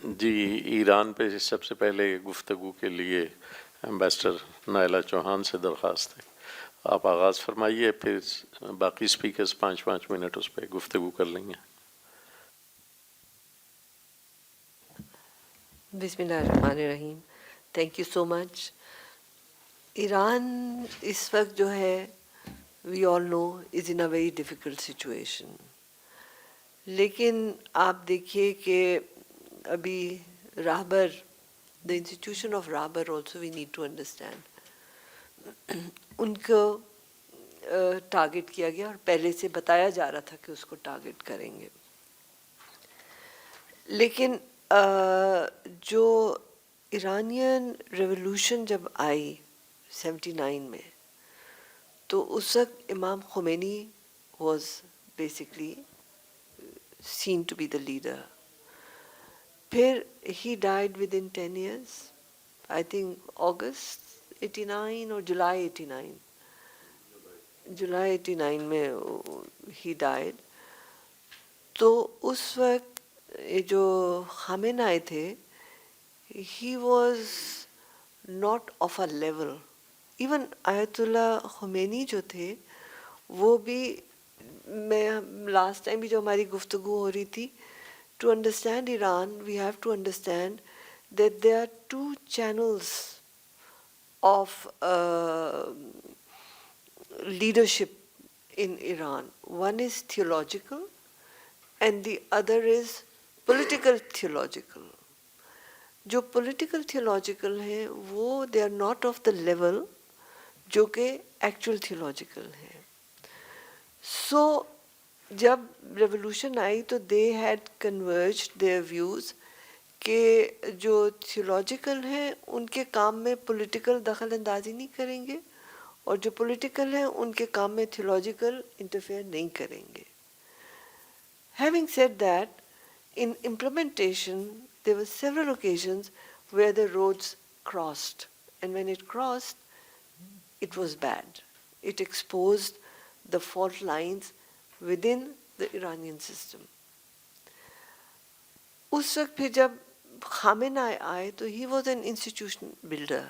جی ایران پہ سب سے پہلے گفتگو کے لیے ایمبیسڈر نائلہ چوہان سے درخواست ہے. آپ آغاز فرمائیے، پھر باقی سپیکرز 5 منٹ اس پہ گفتگو کر لیں گے. بسم اللہ الرحمن الرحیم. Thank you so much. Iran اس وقت جو ہے we all know is in a very difficult situation. لیکن آپ دیکھیے کہ ابھی راہبر دا انسٹیٹیوشن آف راہبر also we need to understand. ان کو ٹارگٹ کیا گیا اور پہلے سے بتایا جا رہا تھا کہ اس کو ٹارگٹ کریں گے. لیکن جو ایرانین ریولوشن جب آئی 79 میں، تو اس وقت امام Khomeini was basically seen to be the leader. پھر he died within 10 years, I think August 89 اور July 89. July 89 میں he died. تو اس وقت جو خامنہ آئے تھے he was not of a level. Even آیت اللہ خمینی جو تھے وہ بھی، میں لاسٹ ٹائم بھی جو ہماری گفتگو ہو رہی تھی، to understand Iran we have to understand that there are two channels of leadership in Iran. One is theological and the other is political theological. جو political theological ہیں وہ they are not of the level جو کہ actual theological ہیں. So جب revolution آئی تو they had converged their views کہ جو theological ہیں ان کے کام میں political دخل اندازی نہیں کریں گے، اور جو پولیٹیکل ہیں ان کے کام میں تھیولوجیکل انٹرفیئر نہیں کریں گے. Having said that, in implementation there were several occasions where the roads crossed, and when it crossed, it was bad. It exposed the fault lines within the Iranian system. اس وقت پھر جب خامنہ آئے تو he was an institution builder.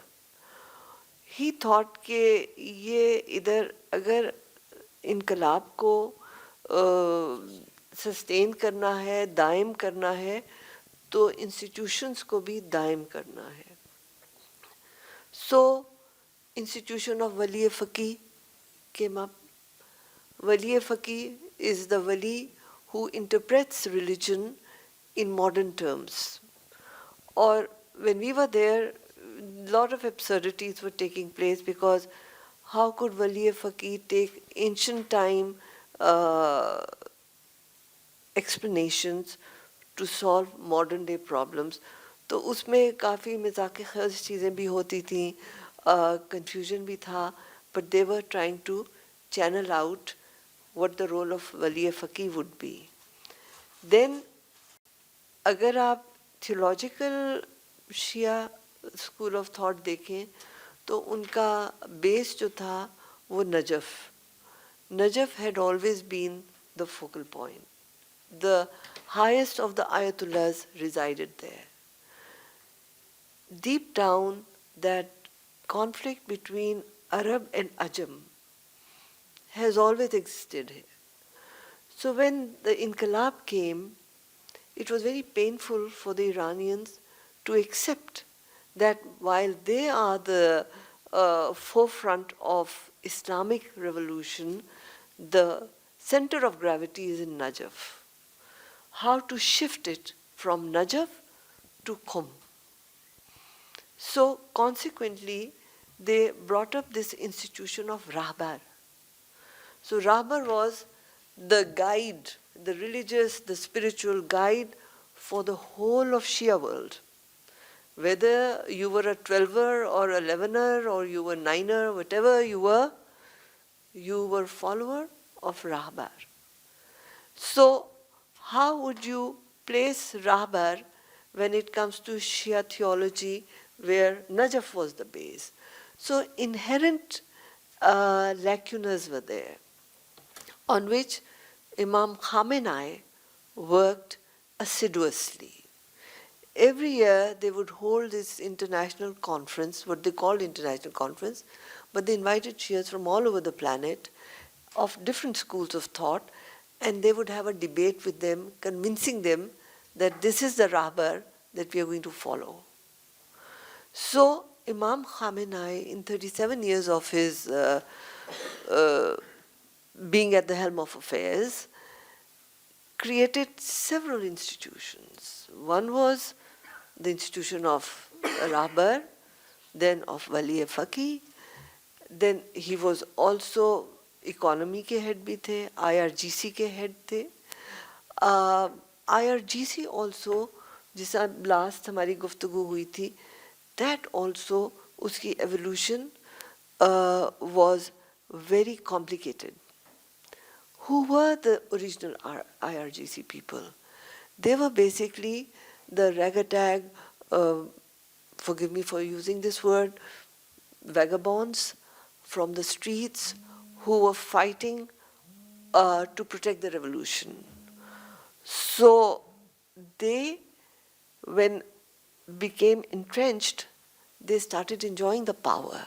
He thought کہ یہ ادھر اگر انقلاب کو سسٹین کرنا ہے، دائم کرنا ہے، تو انسٹیٹیوشنس کو بھی دائم کرنا ہے. سو انسٹیٹیوشن آف ولی فقی came up. ولی فقی is the wali who interprets religion in modern terms. Or when we were there, lot of absurdities were taking place, because how could wali faqih take ancient time explanations to solve modern day problems. تو اس میں کافی مذاق خرچ چیزیں بھی ہوتی تھیں، confusion بھی تھا، but they were trying to channel out what the role of wali faqih would be. Then اگر آپ theological Shia school of thought دیکھیں تو ان کا بیس جو تھا وہ Najaf had always been the focal point. The highest of the Ayatollahs resided there. Deep down, that conflict between Arab and Ajam has always existed here. So when the Inqilab came, it was very painful for the Iranians to accept that while they are the forefront of Islamic revolution, the center of gravity is in Najaf. How to shift it from Najaf to Qum. So consequently, they brought up this institution of Rahbar. So Rahbar was the guide, the religious, the spiritual guide for the whole of Shia world. Whether you were a 12er or 11er or you were 9er, whatever you were follower of Rahbar. So how would you place Rahbar when it comes to Shia theology where Najaf was the base? So inherent lacunas were there, on which Imam Khamenei worked assiduously. every year they would hold this international conference, what they called international conference, but they invited Shias from all over the planet of different schools of thought, and they would have a debate with them, convincing them that this is the rahbar that we are going to follow. So Imam Khamenei, in 37 years of his being at the helm of affairs, created several institutions. One was the institution of Rahbar, then of Wali Faqih, then he was also economy ke head bhi the, IRGC ke head the. IRGC also, jisa last hamari guftagu hui thi, that also, uski evolution was very complicated. Who were the original IRGC people? They were basically the ragtag, forgive me for using this word, vagabonds from the streets who were fighting to protect the revolution. So they, when became entrenched, they started enjoying the power.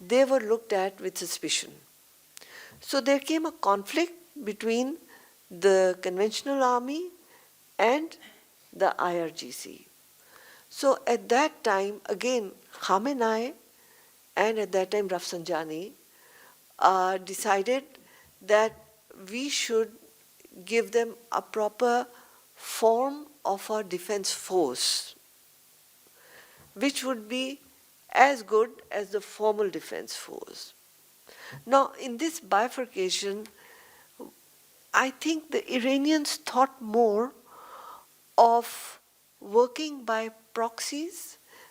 they were looked at with suspicion. So there came a conflict between the conventional army and the IRGC. So at that time, again, Khamenei and at that time Rafsanjani decided that we should give them a proper form of a defense force, which would be as good as the formal defense force. Now, in this bifurcation, I think the Iranians thought more of working by proxies,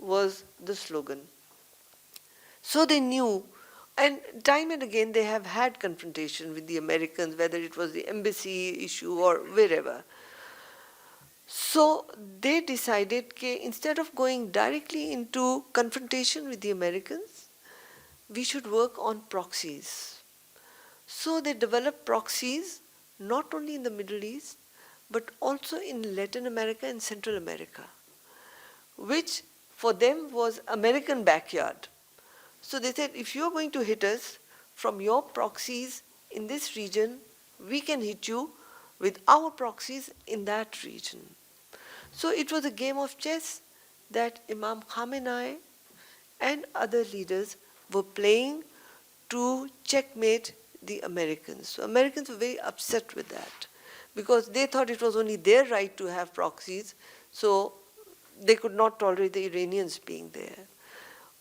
was the slogan. So they knew, and time and again they have had confrontation with the Americans, whether it was the embassy issue or wherever. So they decided that instead of going directly into confrontation with the Americans, we should work on proxies. So they developed proxies not only in the Middle East, but also in Latin America and Central America, which for them was American backyard. So they said, if you're going to hit us from your proxies in this region, we can hit you with our proxies in that region. So it was a game of chess that Imam Khamenei and other leaders were playing to checkmate the Americans. So Americans were very upset with that because they thought it was only their right to have proxies, so they could not tolerate the Iranians being there.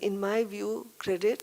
in my view, credit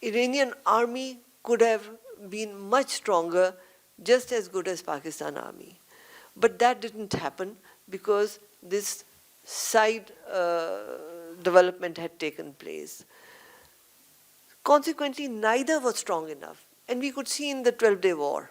Iranian army could have been much stronger, just as good as Pakistan army. But that didn't happen because this side development had taken place. Consequently, neither was strong enough. And we could see in the 12-day war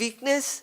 weakness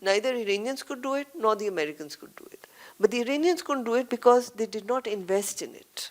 neither Iranians could do it nor the Americans could do it. But the Iranians couldn't do it because they did not invest in it.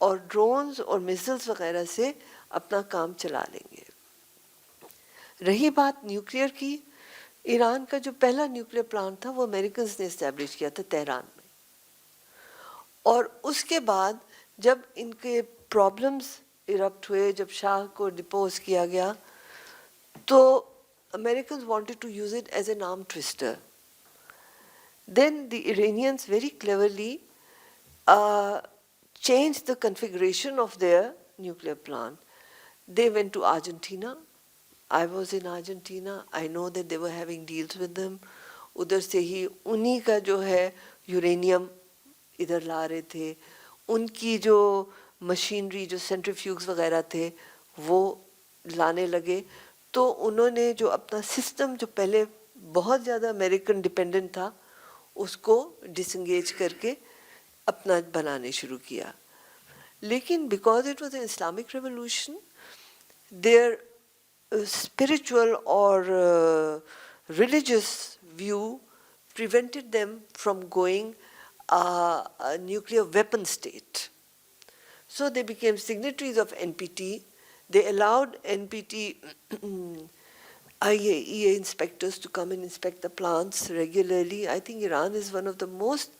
اور drones اور measles وغیرہ سے اپنا کام چلا لیں گے. رہی بات نیوکلیئر کی، ایران کا جو پہلا نیوکلیئر پلانٹ تھا وہ امریکنز نے اسٹیبلش کیا تھا تہران میں. اور اس کے بعد جب ان کے پرابلمز ایرپٹ ہوئے، جب شاہ کو ڈپوز کیا گیا، تو Americans wanted to use it as an arm twister. Then the Iranians very cleverly changed the configuration of their nuclear plant. They went to Argentina. I was in Argentina. I know that they were having deals with them. ادھر سے ہی انہی کا جو ہے uranium ادھر لا رہے تھے. ان کی جو مشینری، جو سینٹریفیوگز وغیرہ تھے، وہ لانے لگے. تو انہوں نے جو اپنا سسٹم جو پہلے بہت زیادہ امریکن ڈپینڈنٹ تھا، اس کو ڈس انگیج کر کے اپنا بنانے شروع کیا. لیکن because it was an Islamic revolution, there spiritual or religious view prevented them from going a nuclear weapon state. So they became signatories of NPT. They allowed NPT IAEA inspectors to come and inspect the plants regularly. I think Iran is one of the most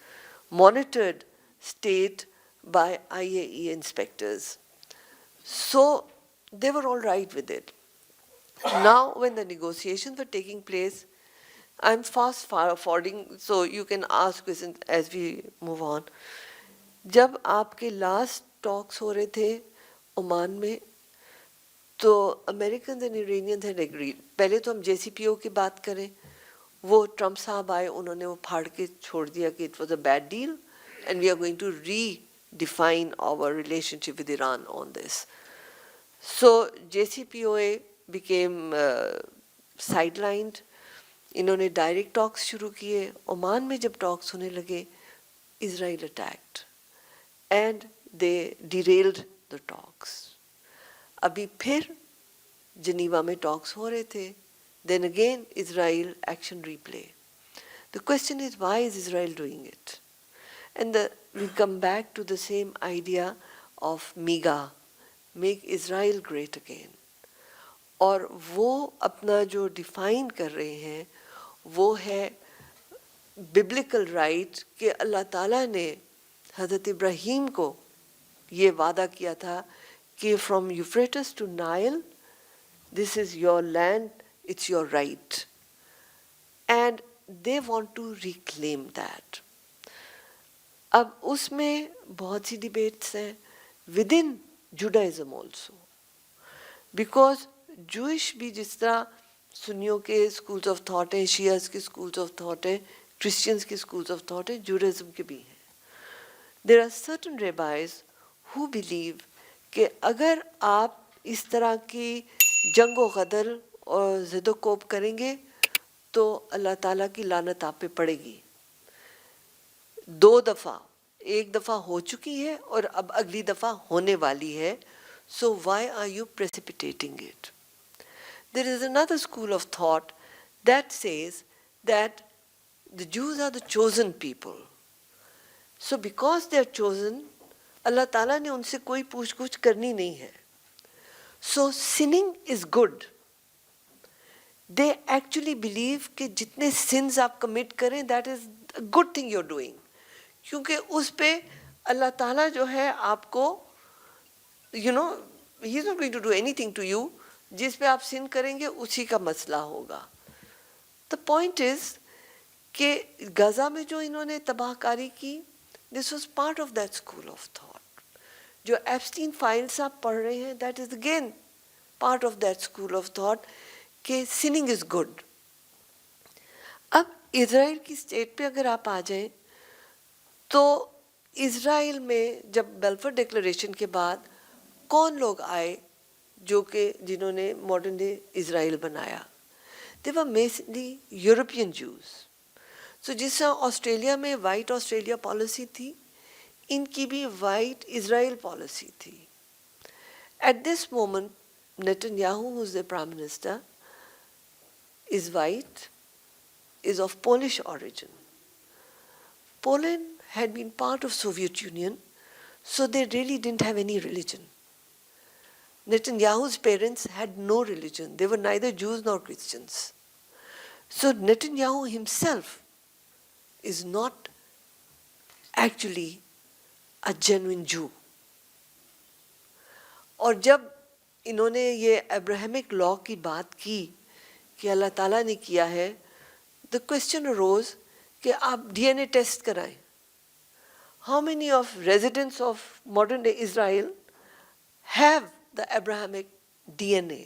monitored state by IAEA inspectors. So they were all right with it. Now when the negotiations were taking place, I'm fast forwarding so you can ask questions as we move on. جب آپ کے last ٹاکس ہو رہے تھے Oman میں، تو Americans and ایرانیئنز head agreed. پہلے تو ہم جے سی پی او کی بات کریں، وہ ٹرمپ صاحب آئے، انہوں نے وہ پھاڑ کے چھوڑ دیا کہ it was a bad deal and we are going to redefine our relationship with Iran on this. So J C P O A became sidelined. انہوں نے ڈائریکٹ ٹاکس شروع کیے. عمان میں جب ٹاکس ہونے لگے، Israel attacked and they derailed the talks. ابھی پھر جنیوا میں ٹاکس ہو رہے تھے. Then again Israel action replay. The question is, why is Israel doing it? And we come back to the same idea of MEGA, make Israel great again. اور وہ اپنا جو ڈیفائن کر رہے ہیں وہ ہے ببلکل رائٹ کہ اللہ تعالیٰ نے حضرت ابراہیم کو یہ وعدہ کیا تھا کہ from Euphrates to Nile this is your land, it's your right, and they want to reclaim that. اب اس میں بہت سی ڈیبیٹس ہیں within Judaism also, because Jewish بھی جس طرح سنیوں کے اسکولز آف تھاٹ ہیں، شیعز کے اسکولز آف تھاٹ ہیں، کرسچنس کے اسکولز آف تھاٹ ہیں، جوڈائزم کے بھی ہیں. There are certain rabbis who believe کہ اگر آپ اس طرح کی جنگ و غدر اور زد و کوب کریں گے تو اللہ تعالیٰ کی لعنت آپ پہ پڑے گی. 2 دفعہ، ایک دفعہ ہو چکی ہے اور اب اگلی دفعہ ہونے والی ہے. So why are you precipitating it? There is another school of thought that says that the Jews are the chosen people. So because they are chosen, اللہ تعالیٰ نے ان سے کوئی پوچھ گچھ کرنی نہیں ہے. So sinning is good. They actually believe کہ جتنے sins آپ commit کریں that is a good thing you're doing. کیونکہ اس پہ اللہ تعالیٰ جو ہے آپ کو he is not going to do anything to you. جس پہ آپ سن کریں گے اسی کا مسئلہ ہوگا. The point is کہ غزہ میں جو انہوں نے تباہ کاری کی، this was part of that school of thought. جو ایپسٹین فائلز آپ پڑھ رہے ہیں that is again part of that school of thought کہ sinning is good. اب اسرائیل کی اسٹیٹ پہ اگر آپ آ جائیں تو اسرائیل میں جب بیلفور ڈکلریشن کے بعد کون لوگ آئے جو کہ جنہوں نے ماڈرن ڈے اسرائیل بنایا؟ They were mainly European Jews. So جس طرح آسٹریلیا میں وائٹ آسٹریلیا پالیسی تھی، ان کی بھی وائٹ اسرائیل پالیسی تھی. At this moment, Netanyahu, who is the prime minister, is white, is of Polish origin. Poland had been part of Soviet Union, So they really didn't have any religion. Netanyahu's parents had no religion. They were neither Jews nor Christians. So Netanyahu himself is not actually a genuine Jew. اور جب انہوں نے یہ Abrahamic لا کی بات کی کہ اللہ تعالیٰ نے کیا ہے, the question arose کہ آپ ڈی این اے ٹیسٹ کرائیں. How many of residents of modern day Israel have the Abrahamic DNA?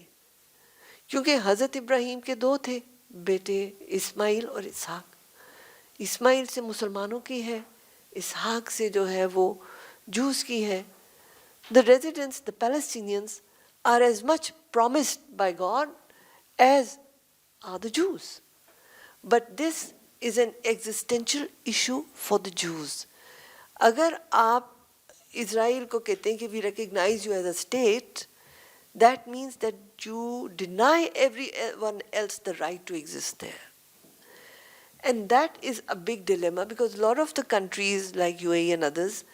کیونکہ حضرت ابراہیم کے دو تھے بیٹے, اسماعیل اور اسحاق. اسماعیل سے مسلمانوں کی ہے, اسحاق سے جو ہے وہ جوز کی ہے. The residents, the Palestinians, are as much promised by God as are the Jews. But this is an existential issue for the Jews. اگر آپ اسرائیل کو کہتے ہیں کہ we recognize you as a state, that means that you deny everyone else the right to exist there. And that is a big dilemma because a lot of the countries like UAE and others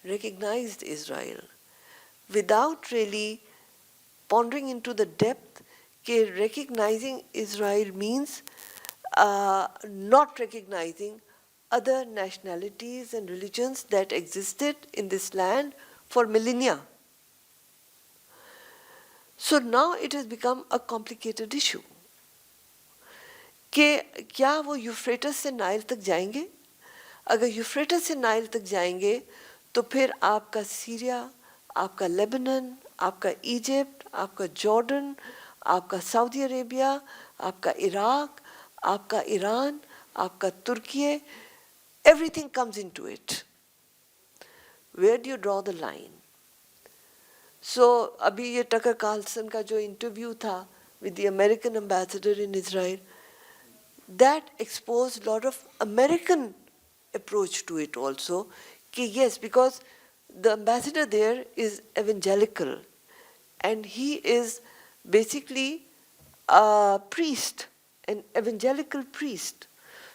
recognized Israel without really pondering into the depth that recognizing Israel means not recognizing other nationalities and religions that existed in this land for millennia. So now it has become a complicated issue. کہ کیا وہ یوفریٹس سے Nile تک جائیں گے؟ اگر یوفریٹس سے Nile تک جائیں گے تو پھر آپ کا سیریا, آپ کا لیبنن, آپ کا ایجپٹ, آپ کا جارڈن, آپ کا سعودی عربیہ, آپ کا عراق, آپ کا ایران, آپ کا Türkiye, everything comes into it. Where do you draw the line? So ابھی یہ ٹکر کارلسن کا جو انٹرویو تھا with the American ambassador in Israel, that exposed a lot of American approach to it also. Yes, because the ambassador there is evangelical and he is basically a priest, an evangelical priest.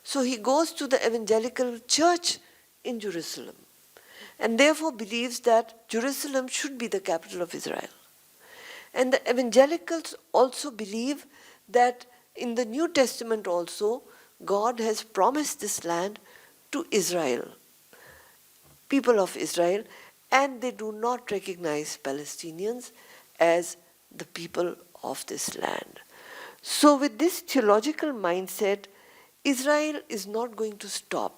So he goes to the evangelical church in Jerusalem and therefore believes that Jerusalem should be the capital of Israel. And the evangelicals also believe that in the New Testament also, God has promised this land to Israel, people of Israel, and they do not recognize Palestinians as the people of this land. So with this theological mindset, Israel is not going to stop.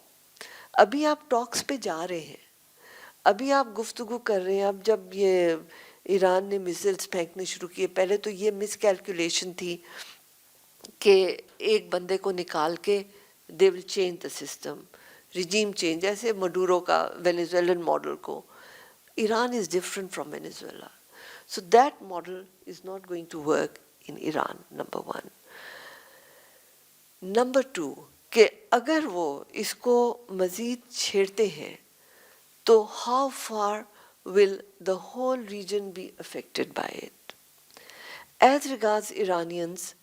ابھی آپ ٹاکس پہ جا رہے ہیں, ابھی آپ گفتگو کر رہے ہیں. اب جب یہ ایران نے میزائلز پھینکنے شروع کیے, پہلے تو یہ مس کیلکولیشن تھی کہ ایک بندے کو نکال کے they will change the system, regime change, جیسے مڈورو کا وینیزویلن ماڈل کو. Iran is different from Venezuela. So that model is not going to work in Iran, number one. Number two, کہ اگر وہ اس کو مزید چھیڑتے ہیں تو how far will the whole region be affected by it? As regards Iranians,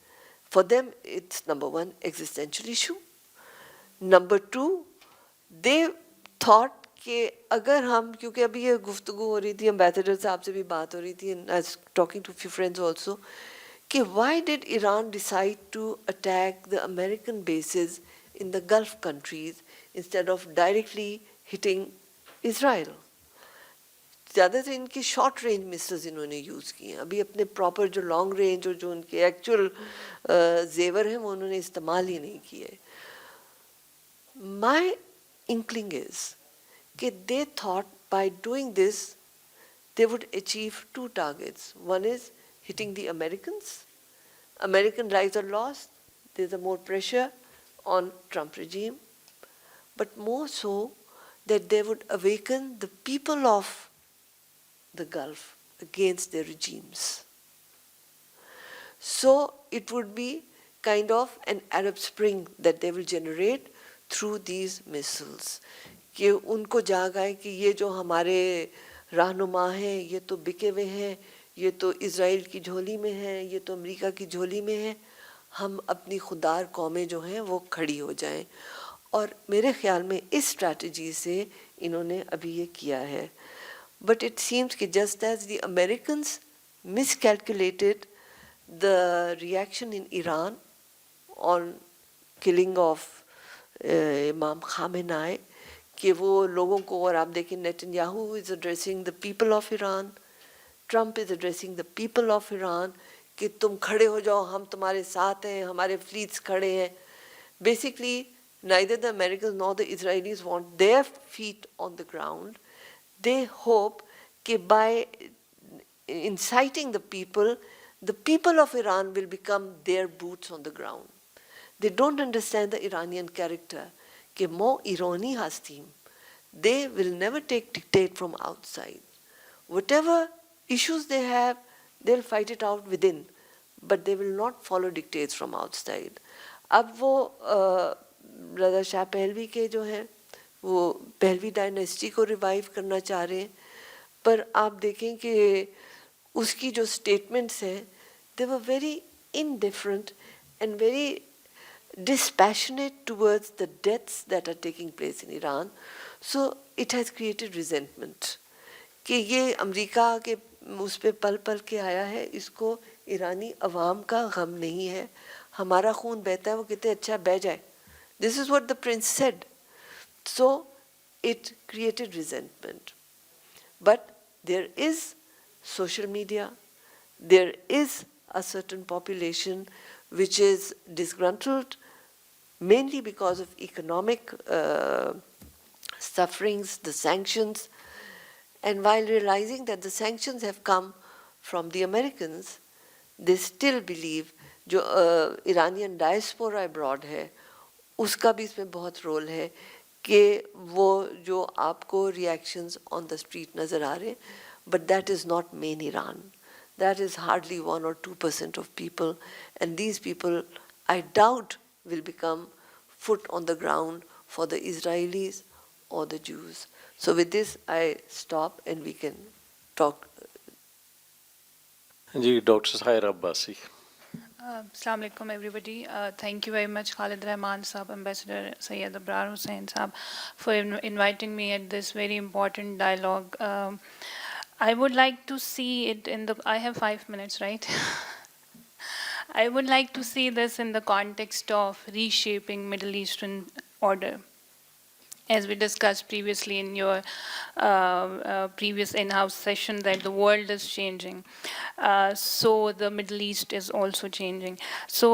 for them, it's number one, existential issue. Number two, they thought کہ اگر ہم, کیونکہ ابھی یہ گفتگو ہو رہی تھی, امبیسڈر صاحب سے بھی بات ہو رہی تھی, and I was talking to a few friends also, کہ why did Iran decide to attack the American bases in the Gulf countries instead of directly hitting Israel? زیادہ سے ان کی شارٹ رینج مسلز انہوں نے یوز کی ہیں. ابھی اپنے پراپر جو لانگ رینج اور جو ان کے ایکچوئل زیور ہیں وہ انہوں نے استعمال ہی نہیں کیے. My inkling is کہ they thought by doing this they would achieve two targets. One is hitting the Americans. American lives are lost. There's a more pressure on Trump regime. But more so that they would awaken the people of the Gulf against their regimes. So it would be kind of an Arab Spring that they will generate through these missiles. کہ ان کو جاگ آئے کہ یہ جو ہمارے رہنما ہیں یہ تو بکے ہوئے ہیں, یہ تو اسرائیل کی جھولی میں ہیں, یہ تو امریکہ کی جھولی میں ہیں, ہم اپنی خوددار قومیں جو ہیں وہ کھڑی ہو جائیں. اور میرے خیال میں اس اسٹریٹجی سے انہوں نے ابھی یہ کیا ہے. But it seems that just as the Americans miscalculated the reaction in Iran on killing of Imam Khamenei, کہ وہ لوگوں کو, اور آپ دیکھیں Nitin is addressing the people of Iran, Trump is addressing the people of Iran, کہ تم کھڑے ہو جاؤ, ہم تمہارے ساتھ ہیں, ہمارے fleets کھڑے ہیں. Basically, neither the Americans nor the Israelis want their feet on the ground. They hope that by inciting the people of Iran will become their boots on the ground. They don't understand the Iranian character. کہ مو ایرانی ہستیم. They will never take dictate from outside. Whatever issues they have, they'll fight it out within, but they will not follow dictates from outside. اب وہ رضا شاہ پہلوی کے جو ہیں وہ Pahlavi dynasty کو ریوائیو کرنا چاہ رہے ہیں, پر آپ دیکھیں کہ اس کی جو اسٹیٹمنٹس ہیں they were very indifferent and very dispassionate towards the deaths that are taking place in Iran. So it has created resentment. کہ یہ امریکہ کے اس پہ پل پل کے آیا ہے, اس کو ایرانی عوام کا غم نہیں ہے, ہمارا خون بہتا ہے, وہ کہتے اچھا بہ جائے. This is what the prince said. So it created resentment. But there is social media, there is a certain population which is disgruntled mainly because of economic sufferings, the sanctions, and while realizing that the sanctions have come from the Americans, they still believe جو Iranian diaspora abroad ہے اس کا بھی اس میں بہت role ہے کہ وہ جو آپ کو ریئیکشنز آن دا اسٹریٹ نظر آ رہے, but that is not mean Iran. That is hardly 1 or 2% of people, and these people, I doubt, will become foot on the ground for the Israelis or the Jews. So with this, I stop and we can talk. جی doctor Sair Abbasi. Assalamu alaikum everybody. Thank you very much Khalid Rahman Saab, Ambassador Syed Abrar Hussain Saab, for inviting me at this very important dialogue. I would like to see it in the, I have 5 minutes, right? I would like to see this in the context of reshaping Middle Eastern order. As we discussed previously in your previous in-house session, that the world is changing. So the Middle East is also changing. So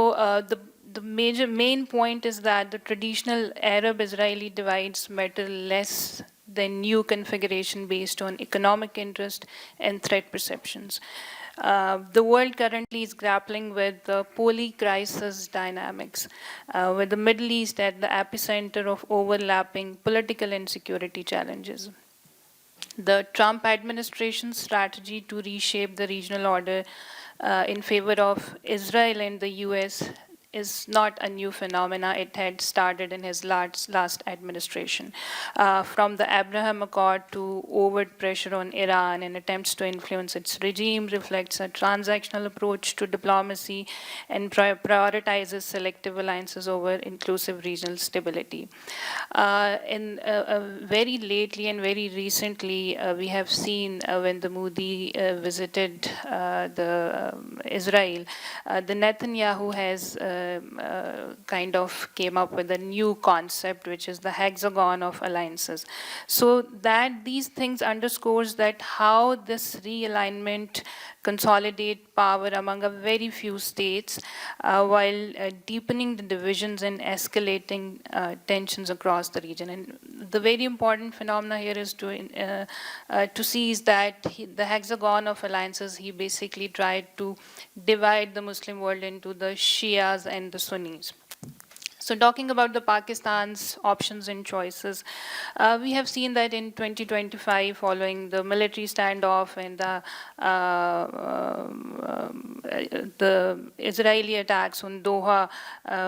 the main point is that the traditional Arab-Israeli divides matter less than new configuration based on economic interest and threat perceptions. The world currently is grappling with the poly-crisis dynamics, with the Middle East at the epicenter of overlapping political and security challenges. The Trump administration's strategy to reshape the regional order in favor of Israel and the US is not a new phenomena. It had started in his last administration. From the Abraham Accord to overt pressure on Iran and attempts to influence its regime reflects a transactional approach to diplomacy and prioritizes selective alliances over inclusive regional stability. Very lately and very recently, we have seen when the Modi visited Israel, the Netanyahu has kind of came up with a new concept, which is the hexagon of alliances. So that these things underscores that how this realignment consolidate power among a very few states while deepening the divisions and escalating tensions across the region. And the very important phenomena here is to see is that the hexagon of alliances, he basically tried to divide the Muslim world into the Shias and the Sunnis. So talking about the Pakistan's options and choices, we have seen that in 2025, following the military standoff and the Israeli attacks on Doha,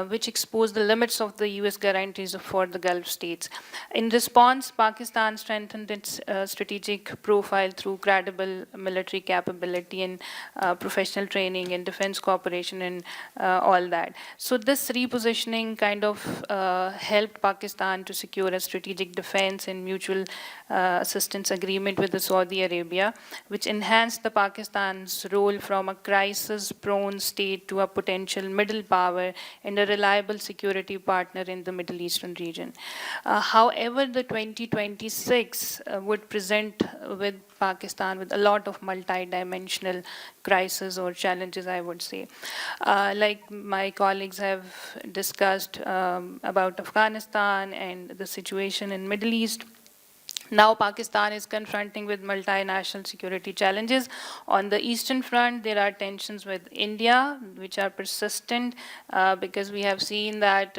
which exposed the limits of the US guarantees for the Gulf states. In response, Pakistan strengthened its strategic profile through credible military capability and professional training and defense cooperation and all that. So this repositioning kind of helped Pakistan to secure a strategic defense and mutual assistance agreement with the Saudi Arabia, which enhanced the Pakistan's role from a crisis-prone state to a potential middle power and a reliable security partner in the Middle Eastern region. However, the 2026 would present with Pakistan with a lot of multi-dimensional crises or challenges, I would say. Like my colleagues have discussed about Afghanistan and the situation in Middle East. Now Pakistan is confronting with multinational security challenges. On the eastern front, there are tensions with India, which are persistent because we have seen that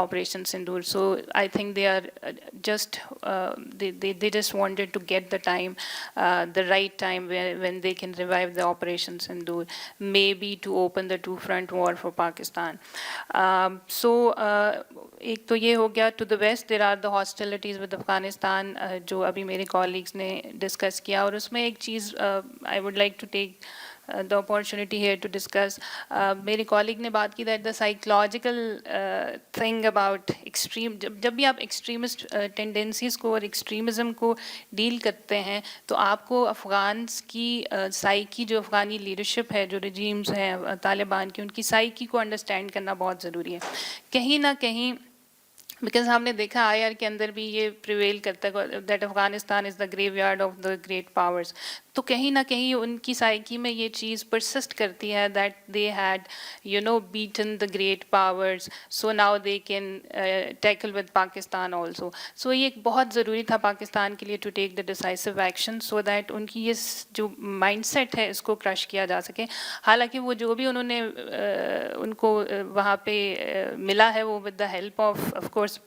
Operation Sindoor. So I think they are just they just wanted to get the time, the right time when they can revive the Operation Sindoor, maybe to open the two-front war for Pakistan. ایک تو یہ ہو گیا. To the west there are the hostilities with Afghanistan جو ابھی میرے colleagues نے discuss کیا, اور اس میں ایک چیز I would like to take the opportunity here to discuss. میرے colleague نے بات کی that the psychological thing about extreme, جب بھی آپ extremist tendencies کو اور extremism کو ڈیل کرتے ہیں تو آپ کو افغانس کی سائیکی, جو افغانی لیڈرشپ ہے, جو رجیمز ہیں طالبان کی, ان کی سائیکی کو انڈرسٹینڈ کرنا بہت ضروری ہے. کہیں نہ کہیں بیکاز ہم نے دیکھا آئی آر کے اندر بھی یہ پریویل کرتا ہے that Afghanistan is the graveyard of the great powers. تو کہیں نہ کہیں ان کی سائیکی میں یہ چیز پرسسٹ کرتی ہے that they had beaten the great powers, so now they can tackle with Pakistan also. So یہ بہت ضروری تھا پاکستان کے لیے to take the decisive action so that ان کی یہ جو مائنڈ سیٹ ہے اس کو کرش کیا جا سکے. حالانکہ وہ جو بھی انہوں نے ان کو وہاں پہ ملا ہے وہ with the help of course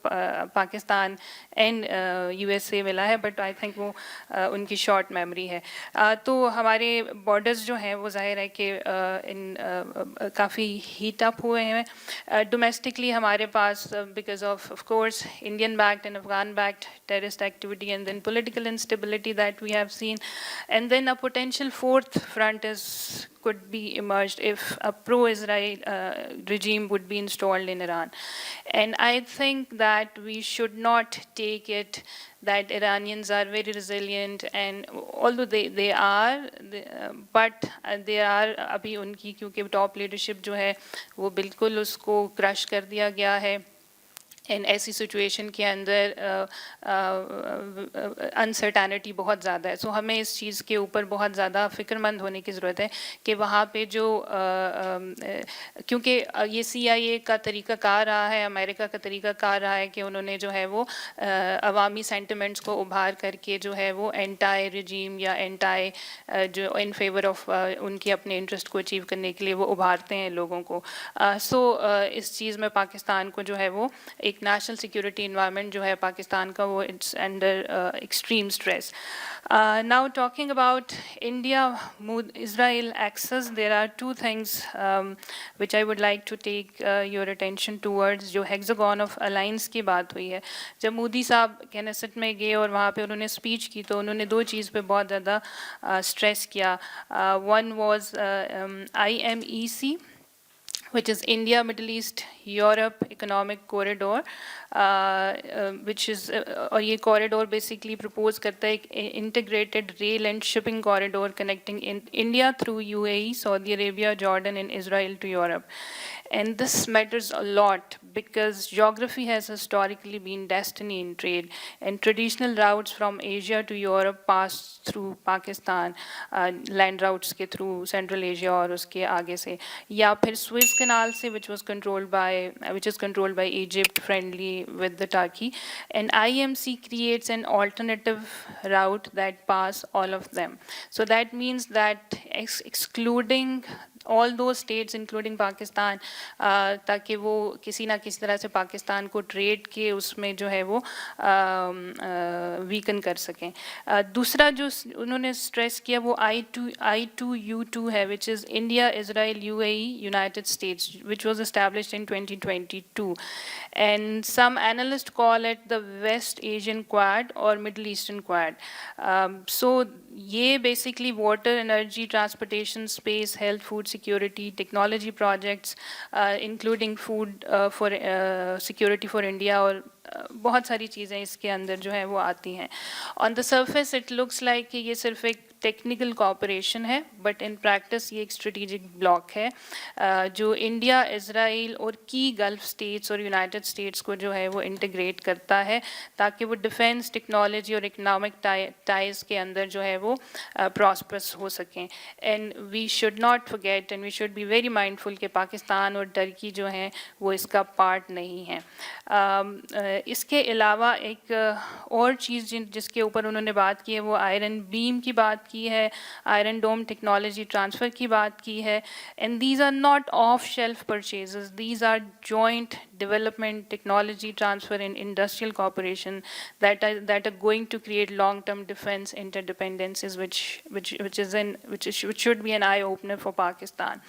Pakistan and U S A ملا ہے, بٹ آئی تھنک وہ ان کی شارٹ میموری ہے. تو ہمارے بارڈرز جو ہیں وہ ظاہر ہے کہ کافی ہیٹ اپ ہوئے ہیں ڈومیسٹکلی ہمارے پاس because of course Indian backed and Afghan backed terrorist activity and then political instability that we have seen, and then a potential fourth front is could be emerged if a pro-Israel regime would be installed in Iran. And I think that we should not take it that Iranians are very resilient, and although they are, but they are abhi unki kyunki top leadership jo hai wo bilkul usko crush kar diya gaya hai. ان ایسی situation کے اندر uncertainty بہت زیادہ ہے. سو ہمیں اس چیز کے اوپر بہت زیادہ فکر مند ہونے کی ضرورت ہے کہ وہاں پہ جو کیونکہ یہ سی آئی اے کا طریقہ کار رہا ہے, امریکہ کا طریقہ کار رہا ہے کہ انہوں نے جو ہے وہ عوامی سینٹیمنٹس کو ابھار کر کے جو ہے وہ اینٹائی رجیم یا اینٹائی جو ان فیور آف ان کے اپنے انٹرسٹ کو اچیو کرنے کے لیے وہ ابھارتے ہیں لوگوں کو. سو اس چیز میں پاکستان کو جو ہے وہ ایک نیشنل سیکورٹی انوائرمنٹ جو ہے پاکستان کا وہ it's under extreme stress. Now talking about India Israel axis, there are two things which I would like to take your attention towards. جو ہیگزاگون آف الائنس کی بات ہوئی ہے, جب مودی صاحب کینیسٹ میں گئے اور وہاں پہ انہوں نے اسپیچ کی تو انہوں نے دو چیز پہ بہت زیادہ اسٹریس کیا. One was IMEC, which is India, Middle East, Europe Economic Corridor, which is اور یہ corridor basically propose کرتا ہے ایک integrated rail and shipping corridor connecting India through UAE, Saudi Arabia, Jordan and Israel to Europe. And this matters a lot because geography has historically been destiny in trade, and traditional routes from Asia to Europe pass through Pakistan, land routes ke through Central Asia اور اس کے آگے سے, یا پھر Suez Canal سے which is controlled by Egypt, friendly with the Turkey, and IMC creates an alternative route that pass all of them. So that means that excluding all those states including Pakistan تاکہ وہ کسی نہ کسی طرح سے پاکستان کو trade کے اس میں جو ہے وہ ویکن کر سکیں. دوسرا جو انہوں نے اسٹریس کیا وہ I2U2 ہے, which is India, Israel, UAE, United States, which was established in 2022, and some analysts call it the West Asian Quad or Middle Eastern Quad. So یہ basically water, energy, transportation, space, health, food security, technology projects including food for security for India, اور بہت ساری چیزیں اس کے اندر جو ہے وہ آتی ہیں. On the surface it looks like کہ یہ صرف ایک ٹیکنیکل کوآپریشن ہے, بٹ ان پریکٹس یہ ایک اسٹریٹجک بلاک ہے جو انڈیا, اسرائیل اور کی گلف اسٹیٹس اور یونائٹڈ اسٹیٹس کو جو ہے وہ انٹیگریٹ کرتا ہے تاکہ وہ ڈیفینس, ٹیکنالوجی اور اکنامک ٹائز کے اندر جو ہے وہ پراسپرس ہو سکیں. And we should not forget and we should be very mindful کہ پاکستان اور ٹرکی جو ہیں وہ اس کا پارٹ نہیں ہیں. اس کے علاوہ ایک اور چیز جس کے اوپر انہوں نے بات کی ہے وہ آئرن بیم کی بات کی ہے, آئرن ڈوم ٹیکنالوجی ٹرانسفر کی بات کی ہے. And these are not off shelf purchases, these are joint development, technology transfer and industrial cooperation that are going to create long-term defense interdependencies, which should be an eye-opener for Pakistan.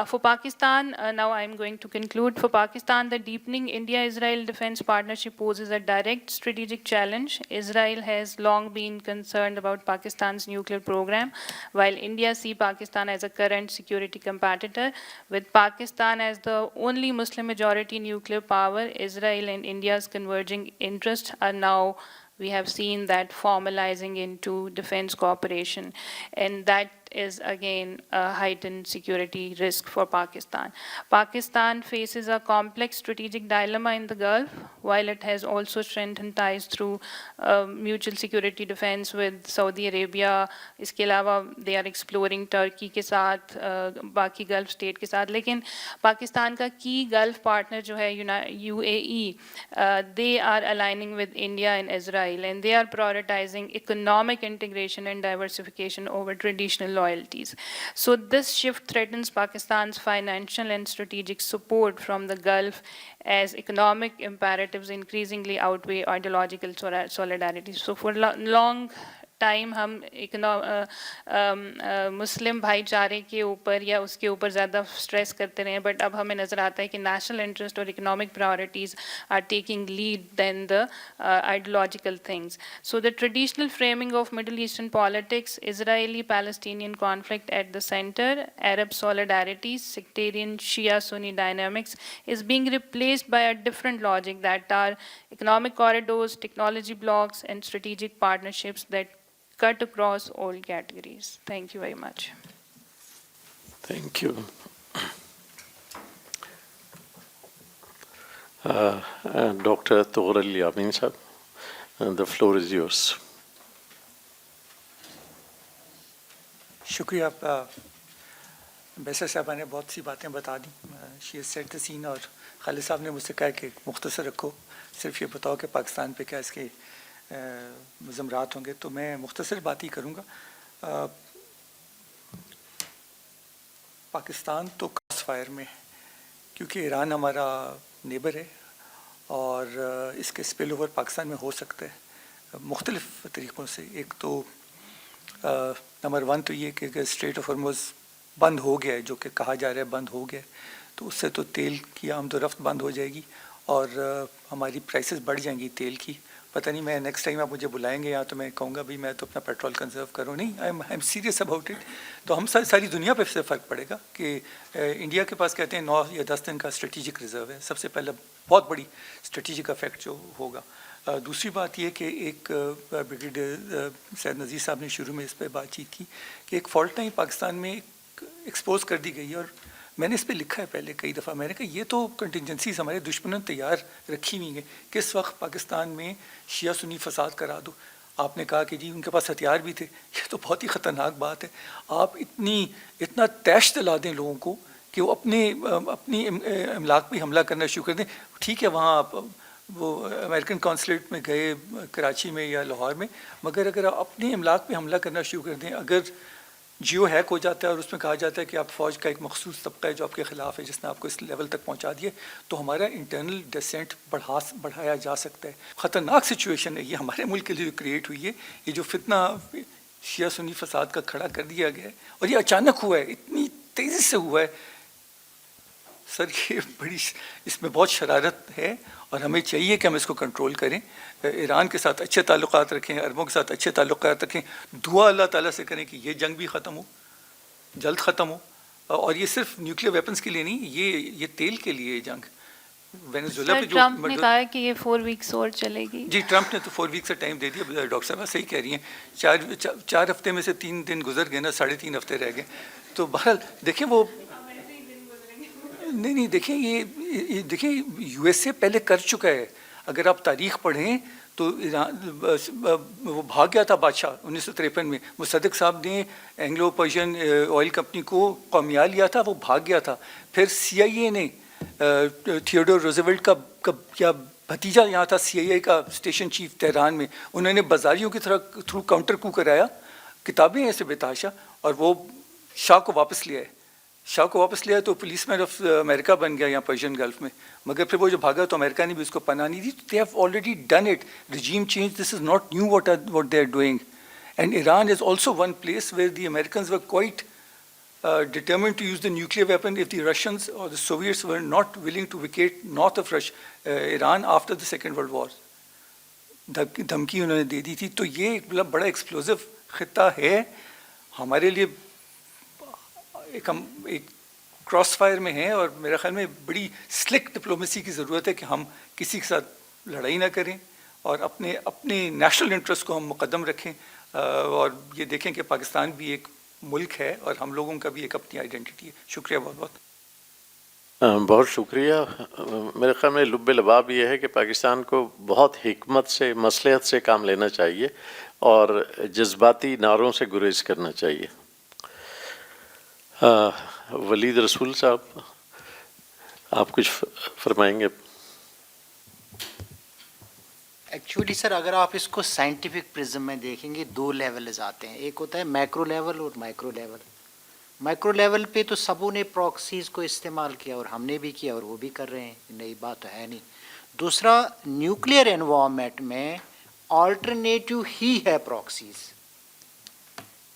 For Pakistan, now I'm going to conclude. For Pakistan, the deepening India-Israel defense partnership poses a direct strategic challenge. Israel has long been concerned about Pakistan's nuclear program, while India sees Pakistan as a current security competitor. With Pakistan as the only Muslim majority nuclear power, Israel and India's converging interests are now, we have seen that, formalizing into defense cooperation, and that is again a heightened security risk for Pakistan. Pakistan faces a complex strategic dilemma in the Gulf, while it has also strengthened ties through mutual security defense with Saudi Arabia. اس کے علاوہ they are exploring Turkey کے ساتھ, باقی golf state کے ساتھ. لیکن پاکستان کا کی گلف پارٹنر جو ہے UAE, they are aligning with India and Israel, and they are prioritizing economic integration and diversification over traditional loyalties. So this shift threatens Pakistan's financial and strategic support from the Gulf as economic imperatives increasingly outweigh ideological solidarity. So for long time ہم مسلم بھائی چارے کے اوپر یا اس کے اوپر زیادہ stress کرتے رہے, بٹ اب ہمیں نظر آتا ہے کہ نیشنل انٹرسٹ اور economic priorities are taking lead then the ideological things. So the traditional framing of middle eastern politics, Israeli Palestinian conflict at the centre, Arab solidarity, sectarian Shia-Sunni dynamics is being replaced by a different logic that are economic corridors, technology blocks, and strategic partnerships that cut across all categories. Thank you very much. Thank you. Dr. Tughril Yamin sahab, the floor is yours. شکریہ. بیسر صاحبہ نے بہت سی باتیں بتا دیں. She has set دا سین. اور خالد صاحب نے مجھ سے کہا کہ مختصر رکھو, صرف یہ بتاؤ کہ پاکستان پہ کیا اس کے مضمرات ہوں گے. تو میں مختصر بات ہی کروں گا. پاکستان تو کراس فائر میں ہے کیونکہ ایران ہمارا نیبر ہے, اور اس کے اسپل اوور پاکستان میں ہو سکتا ہے مختلف طریقوں سے. ایک تو نمبر 1 تو یہ کہ اگر اسٹریٹ آف ہارمز بند ہو گیا ہے, جو کہ کہا جا رہا ہے بند ہو گیا ہے, تو اس سے تو تیل کی آمد و رفت بند ہو جائے گی اور ہماری پرائسز بڑھ جائیں گی تیل کی. پتہ نہیں, میں نیکسٹ ٹائم آپ مجھے بلائیں گے یہاں تو میں کہوں گا بھی میں تو اپنا پیٹرول کنزرو کروں. نہیں, I am serious about it. تو ہم ساری دنیا پہ سے فرق پڑے گا کہ انڈیا کے پاس کہتے ہیں 9 یا 10 دن کا اسٹریٹجک ریزرو ہے. سب سے پہلے بہت بڑی اسٹریٹجک افیکٹ جو ہوگا. دوسری بات یہ کہ ایک بریگیڈیئر سید نذیر صاحب نے شروع میں اس پہ بات چیت کی کہ ایک فالٹ لائن پاکستان میں ایکسپوز کر دی گئی ہے, اور میں نے اس پہ لکھا ہے پہلے کئی دفعہ. میں نے کہا یہ تو کنٹینجنسیز ہمارے دشمنوں نے تیار رکھی ہوئی ہیں, کس وقت پاکستان میں شیعہ سنی فساد کرا دو. آپ نے کہا کہ جی ان کے پاس ہتھیار بھی تھے. یہ تو بہت ہی خطرناک بات ہے. آپ اتنا تیش دلا دیں لوگوں کو کہ وہ اپنی املاک پہ حملہ کرنا شروع کر دیں. ٹھیک ہے, وہاں آپ وہ امریکن کونسلیٹ میں گئے کراچی میں یا لاہور میں, مگر اگر آپ اپنی املاک پہ حملہ کرنا شروع کر دیں, اگر جیو ہیک ہو جاتا ہے اور اس میں کہا جاتا ہے کہ آپ فوج کا ایک مخصوص طبقہ ہے جو آپ کے خلاف ہے, جس نے آپ کو اس لیول تک پہنچا دیا, تو ہمارا انٹرنل ڈسینٹ بڑھایا جا سکتا ہے. خطرناک سچویشن ہے یہ ہمارے ملک کے لیے کریٹ ہوئی ہے. یہ جو فتنہ شیعہ سنی فساد کا کھڑا کر دیا گیا ہے, اور یہ اچانک ہوا ہے, اتنی تیزی سے ہوا ہے. سر یہ بڑی اس میں بہت شرارت ہے اور ہمیں چاہیے کہ ہم اس کو کنٹرول کریں. ایران کے ساتھ اچھے تعلقات رکھیں, عربوں کے ساتھ اچھے تعلقات رکھیں, دعا اللہ تعالیٰ سے کریں کہ یہ جنگ بھی ختم ہو, جلد ختم ہو. اور یہ صرف نیوکلیئر ویپنس کے لیے نہیں, یہ تیل کے لیے جنگ. وینیزویلا پہ جو ٹرمپ نے کہا ہے کہ یہ 4 ویکس اور چلے گی. جی ٹرمپ نے تو 4 ویکس کا ٹائم دے دیا. ڈاکٹر صاحب صحیح کہہ رہی ہیں, 4 ہفتے میں سے 3 دن گزر گئے نا, 3.5 ہفتے رہ گئے. تو بہرحال دیکھیں وہ نہیں دیکھیں یہ دیکھیں یو ایس اے پہلے کر چکا ہے. اگر آپ تاریخ پڑھیں تو وہ بھاگ گیا تھا بادشاہ 1953 میں. مصدق صاحب نے اینگلو پرشین آئل کمپنی کو قومیہ لیا تھا, وہ بھاگ گیا تھا. پھر سی آئی اے نے تھیوڈور روزویلٹ کا کیا بھتیجا یہاں تھا, سی آئی اے کا اسٹیشن چیف تہران میں, انہوں نے بازاریوں کی طرح تھرو کاؤنٹر کو کرایا, کتابیں ایسے بتاشا, اور وہ شاہ کو واپس لیا ہے. شاہ کو واپس لیا تو پولیس مین آف امریکہ بن گیا یہاں پرشین گلف میں. مگر پھر وہ جو بھاگا تو امریکہ نے بھی اس کو پناہ نہیں دی. They have already done it. regime change, this is not new what they are doing. And Iran is also one place where the Americans were quite determined to use the nuclear weapon if the Russians or the Soviets were not willing to vacate north of Iran after the Second World War. دھمکی انہوں نے دے دی تھی. تو یہ بڑا explosive خطہ ہے ہمارے لیے. ہم ایک کراس فائر میں ہیں, اور میرے خیال میں بڑی سلک ڈپلومیسی کی ضرورت ہے کہ ہم کسی کے ساتھ لڑائی نہ کریں اور اپنے نیشنل انٹرسٹ کو ہم مقدم رکھیں, اور یہ دیکھیں کہ پاکستان بھی ایک ملک ہے اور ہم لوگوں کا بھی ایک اپنی آئیڈینٹی ہے. شکریہ بہت بہت. بہت شکریہ. میرے خیال میں لب لباب یہ ہے کہ پاکستان کو بہت حکمت سے, مصلحت سے کام لینا چاہیے اور جذباتی نعروں سے گریز کرنا چاہیے. ولید رسول صاحب, آپ کچھ فرمائیں گے؟ ایکچولی سر اگر آپ اس کو سائنٹیفک پرزم میں دیکھیں گے 2 لیولز آتے ہیں. ایک ہوتا ہے میکرو لیول اور مائکرو لیول. مائکرو لیول پہ تو سبوں نے پراکسیز کو استعمال کیا, اور ہم نے بھی کیا, اور وہ بھی کر رہے ہیں, نئی بات تو ہے نہیں. دوسرا نیوکلیئر انوائرمنٹ میں آلٹرنیٹو ہی ہے پراکسیز.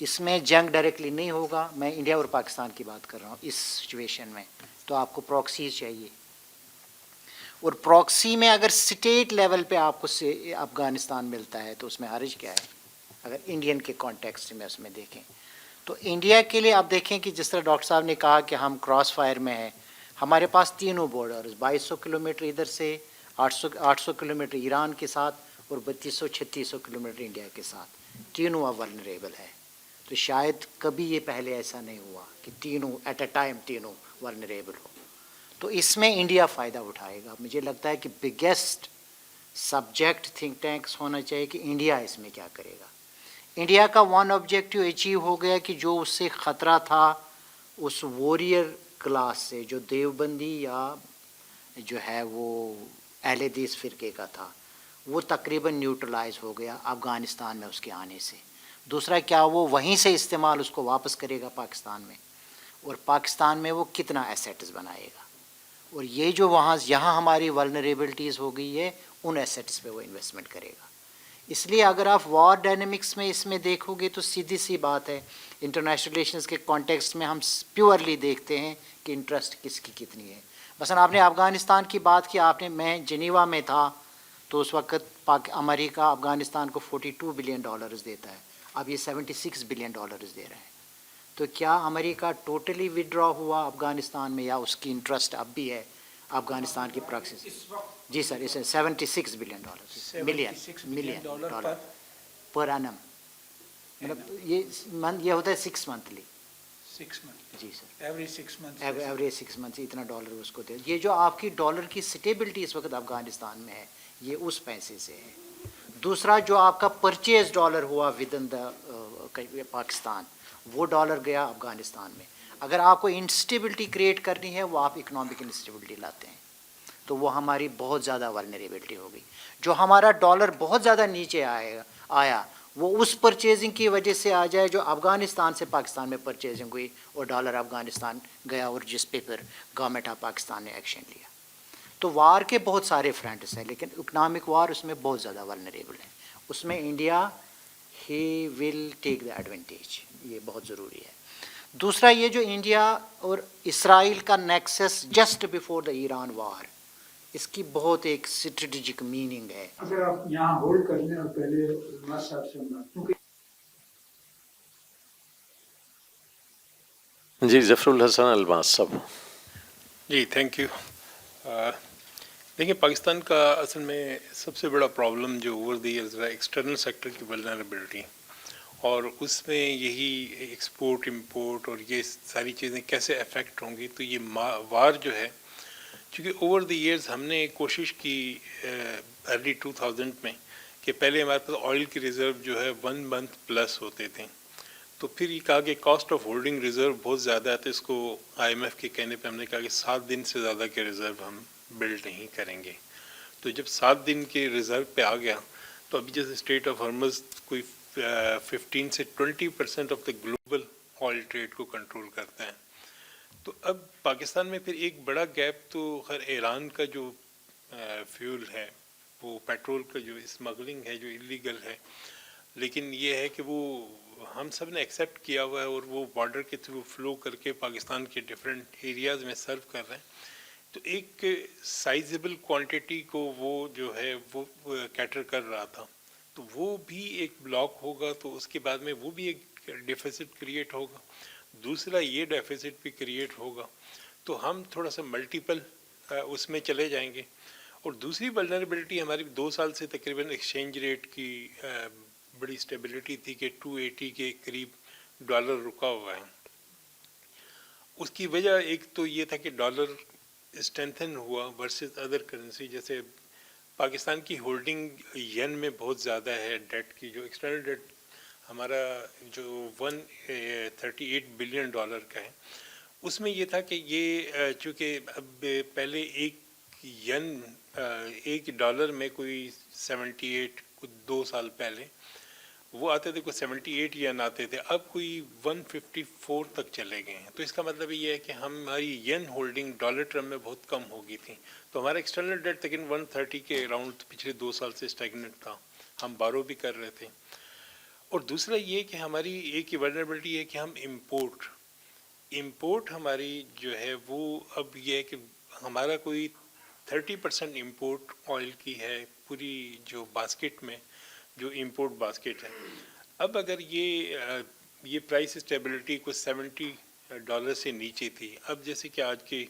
اس میں جنگ ڈائریکٹلی نہیں ہوگا. میں انڈیا اور پاکستان کی بات کر رہا ہوں. اس سچویشن میں تو آپ کو پراکسیز چاہیے, اور پراکسی میں اگر اسٹیٹ لیول پہ آپ کو افغانستان ملتا ہے تو اس میں حرج کیا ہے. اگر انڈین کے کانٹیکسٹ میں اس میں دیکھیں تو انڈیا کے لیے آپ دیکھیں کہ جس طرح ڈاکٹر صاحب نے کہا کہ ہم کراس فائر میں ہیں, ہمارے پاس تینوں بارڈرز 2200 کلومیٹر ادھر سے, 800 کلومیٹر ایران کے ساتھ, اور 3200-3600 کلومیٹر انڈیا کے ساتھ. تینوں اب ولنریبل ہے. تو شاید کبھی یہ پہلے ایسا نہیں ہوا کہ تینوں ایٹ اے ٹائم تینوں ولنریبل ہو. تو اس میں انڈیا فائدہ اٹھائے گا. مجھے لگتا ہے کہ بگیسٹ سبجیکٹ تھنک ٹینکس ہونا چاہیے کہ انڈیا اس میں کیا کرے گا. انڈیا کا 1 آبجیکٹیو اچیو ہو گیا کہ جو اس سے خطرہ تھا اس واریر کلاس سے, جو دیوبندی یا جو ہے وہ اہل حدیث فرقے کا تھا, وہ تقریباً نیوٹرلائز ہو گیا افغانستان میں اس کے آنے سے. دوسرا کیا وہ وہیں سے استعمال اس کو واپس کرے گا پاکستان میں, اور پاکستان میں وہ کتنا ایسیٹس بنائے گا, اور یہ جو یہاں ہماری ولنریبلٹیز ہو گئی ہے ان ایسیٹس پہ وہ انویسٹمنٹ کرے گا. اس لیے اگر آپ وار ڈائنمکس میں اس میں دیکھو گے تو سیدھی سی بات ہے, انٹرنیشنل ریلیشنز کے کانٹیکسٹ میں ہم پیورلی دیکھتے ہیں کہ انٹرسٹ کس کی کتنی ہے. مثلا آپ نے افغانستان کی بات کی, آپ نے, میں جنیوا میں تھا تو اس وقت امریکہ افغانستان کو $42 بلین دیتا ہے, اب یہ $76 بلین دے رہے ہیں. تو کیا امریکہ ٹوٹلی وڈرا ہوا افغانستان میں, یا اس کی انٹرسٹ اب بھی ہے افغانستان کی پراکسیز؟ جی سر, اس $76 ملین پر انم, مطلب یہ ہوتا ہے 6 منتھلی. جی سر, ایوری 6 منتھ اتنا ڈالر اس کو دے. یہ جو آپ کی ڈالر کی سٹیبلٹی اس وقت افغانستان میں ہے یہ اس پیسے سے ہے. دوسرا جو آپ کا پرچیز ڈالر ہوا ود ان دا پاکستان, وہ ڈالر گیا افغانستان میں. اگر آپ کو انسٹیبلٹی کریٹ کرنی ہے وہ آپ اکنامک انسٹیبلٹی لاتے ہیں, تو وہ ہماری بہت زیادہ ولنریبلٹی ہوگی. جو ہمارا ڈالر بہت زیادہ نیچے آیا وہ اس پرچیزنگ کی وجہ سے آ جائے جو افغانستان سے پاکستان میں پرچیزنگ ہوئی, اور ڈالر افغانستان گیا, اور جس پہ پھر گورنمنٹ آف پاکستان نے ایکشن لیا. تو وار کے بہت سارے فرنٹس ہیں, لیکن اکنامک وار اس میں بہت زیادہ ولنریبل ہے. اس میں India he will take the advantage, یہ بہت ضروری ہے. دوسرا یہ جو انڈیا اور اسرائیل کا nexus just before the Iran war, اس کی بہت ایک اسٹریٹجک میننگ ہے. اگر آپ یہاں ہولڈ کر لیں اور پہلے نواز صاحب سے بات، کیونکہ جی ظفر الحسن الماس صاحب. جی تھینک یو. دیکھیں پاکستان کا اصل میں سب سے بڑا پرابلم جو اوور دی ایئرز رہا ایکسٹرنل سیکٹر کی ولنریبلٹی، اور اس میں یہی ایکسپورٹ امپورٹ اور یہ ساری چیزیں کیسے افیکٹ ہوں گی. تو یہ وار جو ہے، چونکہ اوور دی ایئرز ہم نے کوشش کی ارلی 2000 میں کہ پہلے ہمارے پاس آئل کی ریزرو جو ہے 1 منتھ پلس ہوتے تھے، تو پھر یہ کہا کہ کاسٹ آف ہولڈنگ ریزرو بہت زیادہ ہے، تو اس کو آئی ایم ایف کے کہنے پہ ہم نے کہا کہ 7 دن سے زیادہ کے ریزرو ہم بلڈ نہیں کریں گے. تو جب 7 دن کے ریزرو پہ آ گیا تو ابھی جیسے اسٹیٹ آف ہرمز کوئی 15 سے 20% of the global oil trade کو کنٹرول کرتا ہے. تو اب پاکستان میں پھر ایک بڑا گیپ تو خیر ایران کا جو فیول ہے، وہ پیٹرول کا جو اسمگلنگ ہے جو اللیگل ہے، لیکن یہ ہے کہ وہ ہم سب نے ایکسیپٹ کیا ہوا ہے اور وہ بارڈر کے تھرو فلو کر کے پاکستان کے ڈفرینٹ ایریاز میں سرو کر رہے ہیں. تو ایک سائزیبل کوانٹٹی کو وہ جو ہے وہ کیٹر کر رہا تھا، تو وہ بھی ایک بلاک ہوگا، تو اس کے بعد میں وہ بھی ایک ڈیفیسٹ کریٹ ہوگا. دوسرا یہ ڈیفیسٹ بھی کریٹ ہوگا، تو ہم تھوڑا سا ملٹیپل اس میں چلے جائیں گے. اور دوسری ولنریبلٹی ہماری 2 سال سے تقریباً ایکسچینج ریٹ کی بڑی اسٹیبلٹی تھی کہ 280 کے قریب ڈالر رکا ہوا ہے. اس کی وجہ ایک تو یہ تھا کہ ڈالر اسٹرینتھن ہوا ورسز ادر کرنسی. جیسے پاکستان کی ہولڈنگ ین میں بہت زیادہ ہے، ڈیٹ کی جو ایکسٹرنل ڈیٹ ہمارا جو 138 بلین ڈالر کا ہے، اس میں یہ تھا کہ یہ چونکہ اب پہلے ایک ڈالر میں کوئی 78 کچھ 2 سال پہلے وہ آتے تھے، کوئی 78 ین آتے تھے، اب کوئی 154 تک چلے گئے ہیں. تو اس کا مطلب یہ ہے کہ ہماری ین ہولڈنگ ڈالر ٹرم میں بہت کم ہو گئی تھی. تو ہمارا ایکسٹرنل ڈیٹ تقریباً 130 کے اراؤنڈ پچھلے 2 سال سے اسٹیگنٹ تھا، ہم بارو بھی کر رہے تھے. اور دوسرا یہ کہ ہماری ایک ولنریبلٹی ہے کہ ہم امپورٹ ہماری جو ہے وہ اب یہ ہے کہ ہمارا کوئی 30% امپورٹ آئل کی ہے پوری جو باسکٹ میں، جو امپورٹ باسکٹ ہے. اب اگر یہ پرائس اسٹیبلٹی کو $70 سے نیچے تھی، اب جیسے کہ آج کے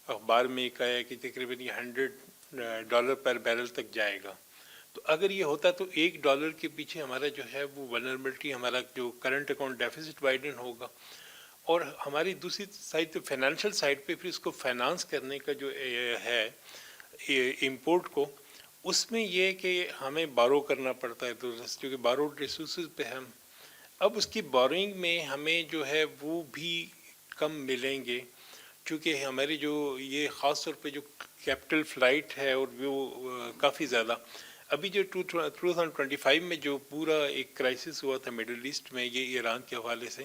اخبار میں ایک آیا کہ تقریباً یہ $100 پر بیرل تک جائے گا. تو اگر یہ ہوتا تو $1 کے پیچھے ہمارا جو ہے وہ ولنریبلٹی، ہمارا جو کرنٹ اکاؤنٹ ڈیفیسٹ وائڈن ہوگا. اور ہماری دوسری سائڈ تو فائنینشیل سائڈ پہ پھر اس کو فائنانس کرنے کا جو ہے امپورٹ کو، اس میں یہ کہ ہمیں بارو کرنا پڑتا ہے. تو کیونکہ باروڈ ریسورسز پہ ہم اب اس کی بورنگ میں ہمیں جو ہے وہ بھی کم ملیں گے، چونکہ ہماری جو یہ خاص طور پہ جو کیپٹل فلائٹ ہے اور وہ کافی زیادہ ابھی جو 2025 میں جو پورا ایک کرائسس ہوا تھا مڈل ایسٹ میں یہ ایران کے حوالے سے،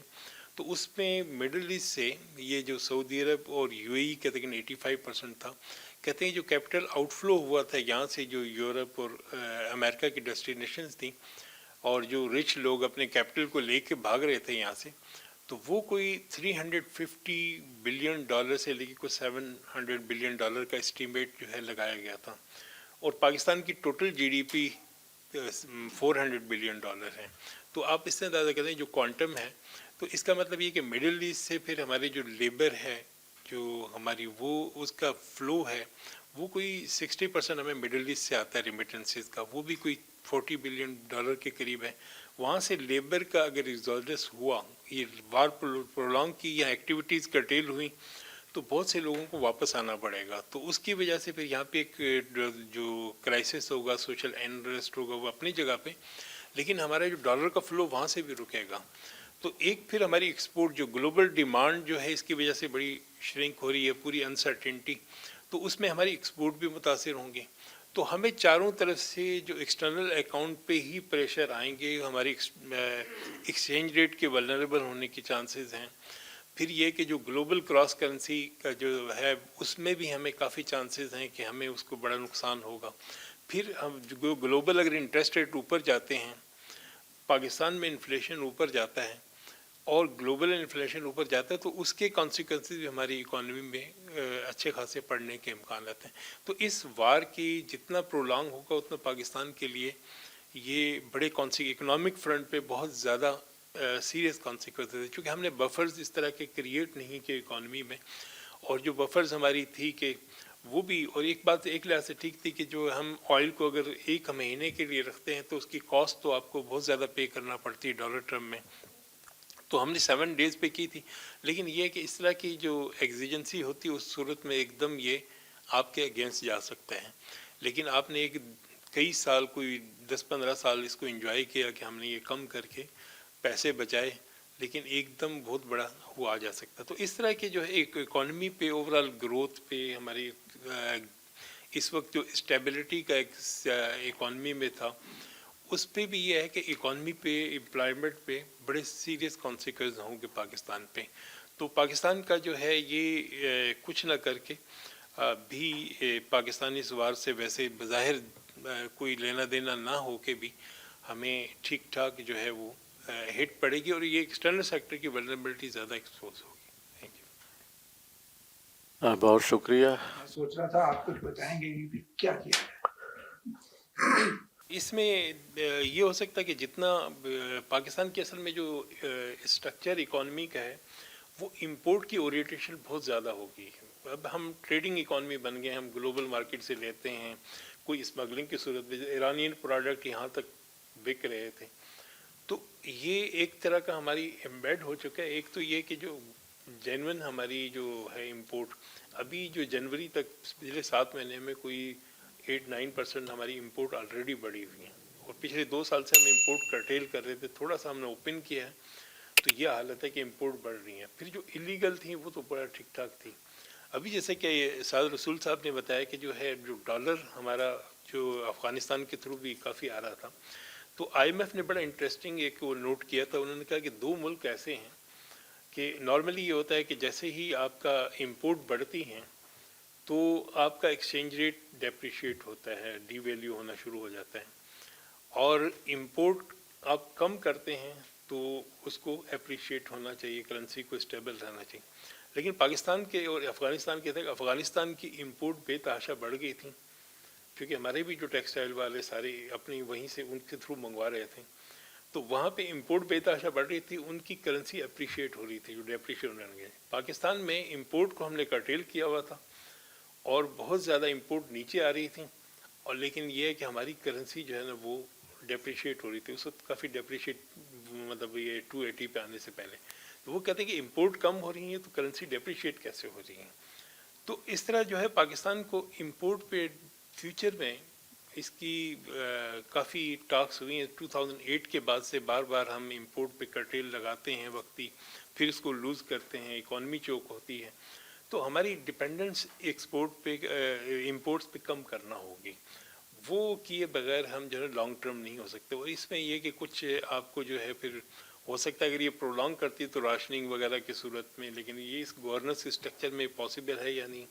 تو اس میں مڈل ایسٹ سے یہ جو سعودی عرب اور یو اے ای کا تقریباً 85% تھا. کہتے ہیں جو کیپٹل آؤٹ فلو ہوا تھا یہاں سے جو یورپ اور امریکہ کی ڈیسٹینیشنز تھیں، اور جو رچ لوگ اپنے کیپٹل کو لے کے بھاگ رہے تھے یہاں سے، تو وہ کوئی $350 بلین سے لے کے کوئی $700 بلین کا اسٹیمیٹ جو ہے لگایا گیا تھا. اور پاکستان کی total G D P $400 billion ہے. تو آپ اس سے اندازہ کریں جو کوانٹم ہے، تو اس کا مطلب یہ کہ مڈل ایسٹ سے پھر ہماری جو لیبر ہے جو ہماری وہ اس کا فلو ہے وہ کوئی 60% ہمیں مڈل ایسٹ سے آتا ہے ریمیٹنسز کا، وہ بھی کوئی $40 بلین کے قریب ہے. وہاں سے لیبر کا اگر ایگزوڈس ہوا، یہ وار پرولونگ کی یا ایکٹیویٹیز کرٹیل ہوئی، تو بہت سے لوگوں کو واپس آنا پڑے گا. تو اس کی وجہ سے پھر یہاں پہ ایک جو کرائسس ہوگا، سوشل انریسٹ ہوگا، وہ اپنی جگہ پہ، لیکن ہمارا جو ڈالر کا فلو وہاں سے بھی رکے گا. تو ایک پھر ہماری ایکسپورٹ جو گلوبل ڈیمانڈ جو ہے اس کی وجہ سے بڑی شرنک ہو رہی ہے، پوری انسرٹینٹی، تو اس میں ہماری ایکسپورٹ بھی متاثر ہوں گے. تو ہمیں چاروں طرف سے جو ایکسٹرنل اکاؤنٹ پہ ہی پریشر آئیں گے، ہماری ایکسچینج ریٹ کے ولنریبل ہونے کی چانسز ہیں. پھر یہ کہ جو گلوبل کراس کرنسی کا جو ہے اس میں بھی ہمیں کافی چانسز ہیں کہ ہمیں اس کو بڑا نقصان ہوگا. پھر ہم جو گلوبل اگر انٹرسٹ ریٹ اوپر جاتے ہیں، پاکستان میں انفلیشن اوپر جاتا ہے، اور گلوبل انفلیشن اوپر جاتا ہے تو اس کے کانسیکوینسز بھی ہماری اکانومی میں اچھے خاصے پڑنے کے امکانات ہیں. تو اس وار کی جتنا پرولانگ ہوگا اتنا پاکستان کے لیے یہ بڑے اکنامک فرنٹ پہ بہت زیادہ سیریس کانسیکوینسز ہیں، چونکہ ہم نے بفرز اس طرح کے کریٹ نہیں کیے اکانومی میں. اور جو بفرز ہماری تھی کہ وہ بھی، اور ایک بات ایک لحاظ سے ٹھیک تھی کہ جو ہم آئل کو اگر ایک مہینے کے لیے رکھتے ہیں تو اس کی کاسٹ تو آپ کو بہت زیادہ پے کرنا پڑتی ہے ڈالر ٹرم میں، تو ہم نے 7 days پہ کی تھی. لیکن یہ کہ اس طرح کی جو ایگزیجنسی ہوتی ہے اس صورت میں ایک دم یہ آپ کے اگینسٹ جا سکتا ہے. لیکن آپ نے ایک کئی سال، کوئی 10-15 سال اس کو انجوائے کیا کہ ہم نے یہ کم کر کے پیسے بچائے، لیکن ایک دم بہت بڑا وہ آ جا سکتا. تو اس طرح کے جو ہے ایک اکانومی پہ، اوور آل گروتھ پہ، ہماری اس وقت جو اسٹیبلٹی کا ایک اکانومی میں تھا اس پہ بھی یہ ہے کہ اکانومی پہ، امپلائمنٹ پہ بڑے سیریس کانسیکوینس ہوں گے پاکستان پہ. تو پاکستان کا جو ہے یہ کچھ نہ کر کے بھی پاکستانی اس وار سے ویسے بظاہر کوئی لینا دینا نہ ہو کے بھی ہمیں ٹھیک ٹھاک جو ہے وہ ہٹ پڑے گی، اور یہ ایکسٹرنل سیکٹر کی ولنریبلٹی زیادہ ایکسپوز ہوگی. Thank you. بہت شکریہ. میں سوچ رہا تھا آپ کچھ بتائیں گے کہ کیا کیا ہے. اس میں یہ ہو سکتا ہے کہ جتنا پاکستان کے اصل میں جو اسٹرکچر اکانومی کا ہے وہ امپورٹ کی اوریٹیشن بہت زیادہ ہوگی. اب ہم ٹریڈنگ اکانومی بن گئے، ہم گلوبل مارکیٹ سے لیتے ہیں، کوئی اسمگلنگ کی صورت میں ایرانین پروڈکٹ یہاں تک بک رہے تھے. تو یہ ایک طرح کا ہماری ایمبیڈ ہو چکا ہے. ایک تو یہ کہ جو جینون ہماری جو ہے امپورٹ، ابھی جو جنوری تک پچھلے 7 مہینے میں کوئی 8-9% ہماری امپورٹ آلریڈی بڑھی ہوئی ہیں، اور پچھلے 2 سال سے ہم امپورٹ کرٹیل کر رہے تھے. تھوڑا سا ہم نے اوپن کیا ہے تو یہ حالت ہے کہ امپورٹ بڑھ رہی ہیں. پھر جو ایلیگل تھیں وہ تو بڑا ٹھیک ٹھاک تھی. ابھی جیسے کہ سعد رسول صاحب نے بتایا کہ جو ہے جو ڈالر ہمارا جو افغانستان کے تھرو بھی کافی آ رہا تھا، تو آئی ایم ایف نے بڑا انٹرسٹنگ ایک وہ نوٹ کیا تھا. انہوں نے کہا کہ 2 ملک ایسے ہیں کہ نارملی یہ ہوتا ہے کہ جیسے ہی آپ کا امپورٹ بڑھتی ہیں تو آپ کا ایکسچینج ریٹ ڈیپریشیٹ ہوتا ہے، ڈی ویلیو ہونا شروع ہو جاتا ہے، اور امپورٹ آپ کم کرتے ہیں تو اس کو اپریشیٹ ہونا چاہیے، کرنسی کو اسٹیبل رہنا چاہیے. لیکن پاکستان کے اور افغانستان کے تھے، افغانستان کی امپورٹ بے تحاشا بڑھ گئی تھی، کیونکہ ہمارے بھی جو ٹیکسٹائل والے سارے اپنی وہیں سے ان کے تھرو منگوا رہے تھے، تو وہاں پہ امپورٹ بے تحاشا بڑھ رہی تھی، ان کی کرنسی اپریشیٹ ہو رہی تھی، جو ڈیپریشیٹ ہونے لگے. پاکستان میں امپورٹ کو ہم نے کرٹیل کیا ہوا تھا اور بہت زیادہ امپورٹ نیچے آ رہی تھی، اور لیکن یہ ہے کہ ہماری کرنسی جو ہے نا وہ ڈیپریشیٹ ہو رہی تھی اس وقت، کافی ڈیپریشیٹ، مطلب یہ 280 پہ آنے سے پہلے. تو وہ کہتے ہیں کہ امپورٹ کم ہو رہی ہیں تو کرنسی ڈیپریشیٹ کیسے ہو رہی ہیں. تو اس طرح جو ہے پاکستان کو امپورٹ پہ فیوچر میں اس کی کافی ٹاکس ہوئی ہیں. 2008 کے بعد سے بار بار ہم امپورٹ پہ کرٹیل لگاتے ہیں وقتی، پھر اس کو لوز کرتے ہیں، اکانومی چوک ہوتی ہے. تو ہماری ڈپینڈنس ایکسپورٹ پہ، امپورٹس پہ کم کرنا ہوگی. وہ کیے بغیر ہم جو ہے لانگ ٹرم نہیں ہو سکتے. اور اس میں یہ کہ کچھ آپ کو جو ہے پھر ہو سکتا ہے اگر یہ پرولانگ کرتی ہے تو راشننگ وغیرہ کی صورت میں، لیکن یہ اس گورننس اسٹرکچر میں پاسبل ہے یا نہیں،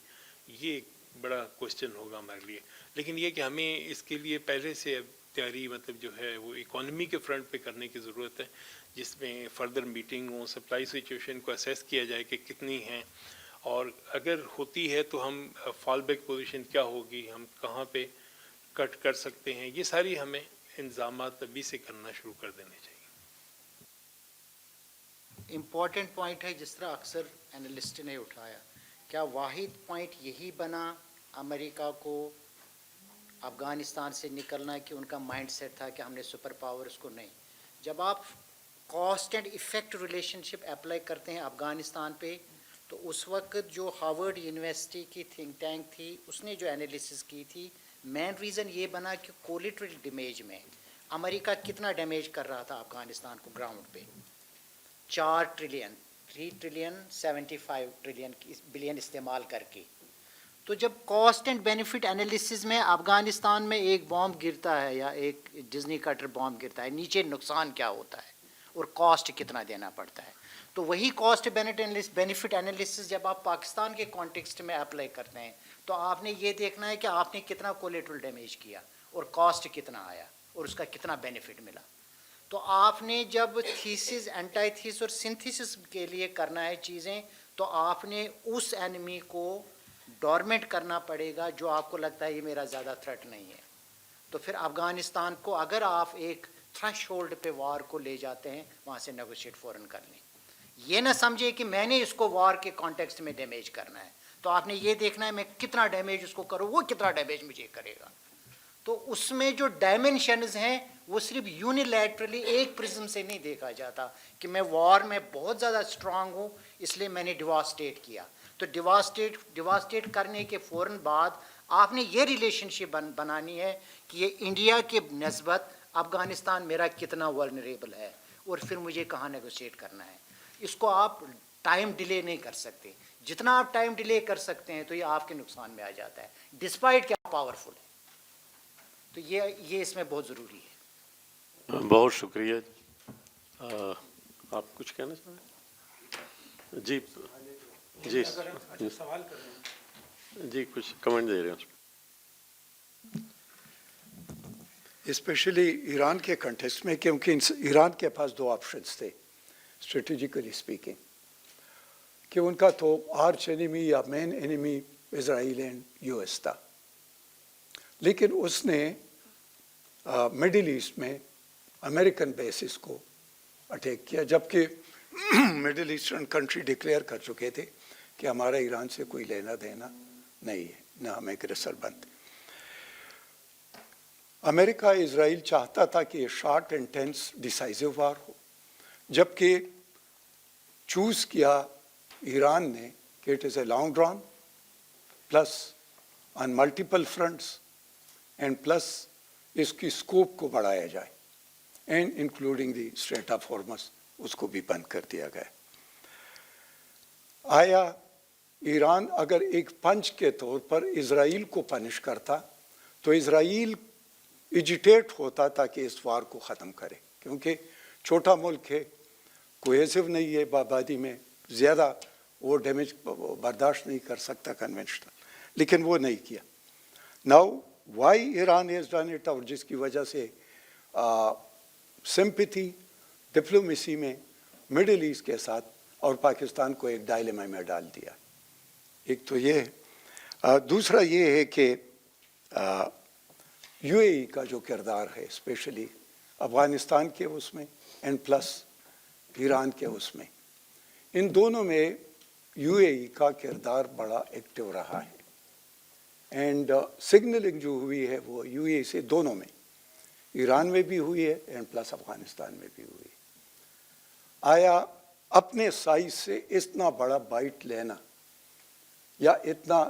یہ ایک بڑا کوشچن ہوگا ہمارے لیے. لیکن یہ کہ ہمیں اس کے لیے پہلے سے تیاری مطلب جو ہے وہ اکانومی کے فرنٹ پہ کرنے کی ضرورت ہے، جس میں فردر میٹنگ ہوں، سپلائی سچویشن کو اسیس کیا جائے کہ کتنی ہیں، اور اگر ہوتی ہے تو ہم فال بیک پوزیشن کیا ہوگی، ہم کہاں پہ کٹ کر سکتے ہیں. یہ ساری ہمیں انتظامات ابھی سے کرنا شروع کر دینے چاہیے. امپورٹنٹ پوائنٹ ہے جس طرح اکثر اینالسٹ نے اٹھایا، کیا واحد پوائنٹ یہی بنا امریکہ کو افغانستان سے نکلنا کہ ان کا مائنڈ سیٹ تھا کہ ہم نے سپر پاورز کو نہیں. جب آپ cause and effect relationship apply کرتے ہیں افغانستان پہ، تو اس وقت جو ہارورڈ یونیورسٹی کی تھنک ٹینک تھی اس نے جو انالیسس کی تھی، مین ریزن یہ بنا کہ کولیٹرل ڈیمیج میں امریکہ کتنا ڈیمیج کر رہا تھا افغانستان کو گراؤنڈ پہ، 4 ٹریلین 3 ٹریلین 75 ٹریلین بلین استعمال کر کے. تو جب کاسٹ اینڈ بینیفٹ انالیسز میں افغانستان میں ایک بام گرتا ہے یا ایک ڈزنی کٹر بام گرتا ہے، نیچے نقصان کیا ہوتا ہے اور کاسٹ کتنا دینا پڑتا ہے. تو وہی کاسٹ بینیفٹ انالیسز جب آپ پاکستان کے کانٹیکسٹ میں اپلائی کرتے ہیں تو آپ نے یہ دیکھنا ہے کہ آپ نے کتنا کولیٹرل ڈیمیج کیا اور کاسٹ کتنا آیا اور اس کا کتنا بینیفٹ ملا. تو آپ نے جب تھیسس اینٹائی تھیس اور سنتھیسس کے لیے کرنا ہے چیزیں تو آپ نے اس اینمی کو ڈورمنٹ کرنا پڑے گا جو آپ کو لگتا ہے یہ میرا زیادہ تھریٹ نہیں ہے. تو پھر افغانستان کو اگر آپ ایک تھریش ہولڈ پہ وار کو لے جاتے ہیں وہاں سے نیگوشیٹ فوراً کر لیں. یہ نہ سمجھے کہ میں نے اس کو وار کے کانٹیکسٹ میں ڈیمیج کرنا ہے. تو آپ نے یہ دیکھنا ہے میں کتنا ڈیمیج اس کو کروں وہ کتنا ڈیمیج مجھے کرے گا. تو اس میں جو ڈائمینشنز ہیں وہ صرف یونیلیٹرلی ایک پرزم سے نہیں دیکھا جاتا کہ میں وار میں بہت زیادہ اسٹرانگ ہوں اس لیے میں نے ڈیواسٹیٹ کیا. تو ڈیواسٹیٹ کرنے کے فوراً بعد آپ نے یہ ریلیشن شپ بنانی ہے کہ یہ انڈیا کے نسبت افغانستان میرا کتنا ورنریبل ہے اور پھر مجھے کہاں نیگوشیٹ کرنا ہے. اس کو آپ ٹائم ڈیلے نہیں کر سکتے. جتنا آپ ٹائم ڈیلے کر سکتے ہیں تو یہ آپ کے نقصان میں آ جاتا ہے ڈسپائٹ کہ آپ پاورفل ہیں. تو یہ اس میں بہت ضروری ہے. بہت شکریہ. آپ کچھ کہنا چاہیں؟ جی جی سوال کر رہے ہیں جی کچھ کمنٹ دے رہے ہیں اس پہ. اسپیشلی ایران کے کنٹیکسٹ میں کیونکہ ایران کے پاس دو آپشنس تھے اسٹریٹجیکلی اسپیکنگ کہ ان کا تو آرچ اینیمی یا main enemy Israel and U S تھا. لیکن اس نے مڈل ایسٹ میں امریکن بیسز کو اٹیک کیا جبکہ مڈل ایسٹرن کنٹری ڈکلیئر کر چکے تھے کہ ہمارا ایران سے کوئی لینا دینا نہیں ہے نہ ہم ایگریسر بنتے. امریکہ اسرائیل چاہتا تھا کہ یہ short and tense decisive war ہو جبکہ چوز کیا ایران نے کہ it is a long drawn plus on multiple fronts and plus اس کی اسکوپ کو بڑھایا جائے and including the strait of Hormuz اس کو بھی بند کر دیا گیا. آیا ایران اگر ایک پنچ کے طور پر اسرائیل کو پنش کرتا تو اسرائیل ایجیٹیٹ ہوتا تاکہ اس وار کو ختم کرے کیونکہ چھوٹا ملک ہے کوہیسو نہیں ہے آبادی میں زیادہ وہ ڈیمیج برداشت نہیں کر سکتا کنونشنل لیکن وہ نہیں کیا. Now why Iran has done it اور جس کی وجہ سے سمپتھی ڈپلومیسی میں مڈل ایسٹ کے ساتھ اور پاکستان کو ایک ڈائلیما میں ڈال دیا. ایک تو یہ ہے. دوسرا یہ ہے کہ یو اے ای کا جو کردار ہے اسپیشلی افغانستان کے اس میں اینڈ پلس ایران کے اس میں ان دونوں میں یو اے ای کا کردار بڑا ایکٹیو رہا ہے اینڈ سگنلنگ جو ہوئی ہے وہ یو اے ای سے دونوں میں ایران میں بھی ہوئی ہے اینڈ پلس افغانستان میں بھی ہوئی ہے. آیا اپنے سائز سے اتنا بڑا بائٹ لینا یا اتنا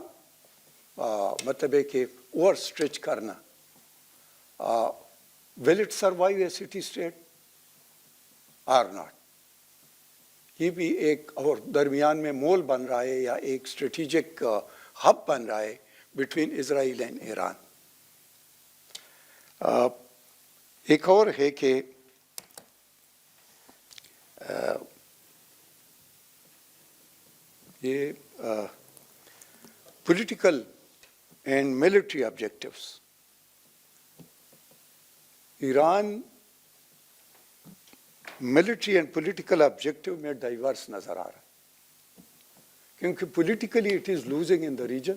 مطلب ہے کہ اوور اسٹریچ کرنا will it survive a city state or not. یہ بھی ایک اور درمیان میں مول بن رہا ہے یا ایک اسٹریٹجک ہب بن رہا ہے بٹوین اسرائیل اینڈ ایران. ایک اور ہے کہ یہ political and military objectives Iran military and political objective میں ڈائیورس نظر آ رہا ہے کیونکہ politically it is losing in the region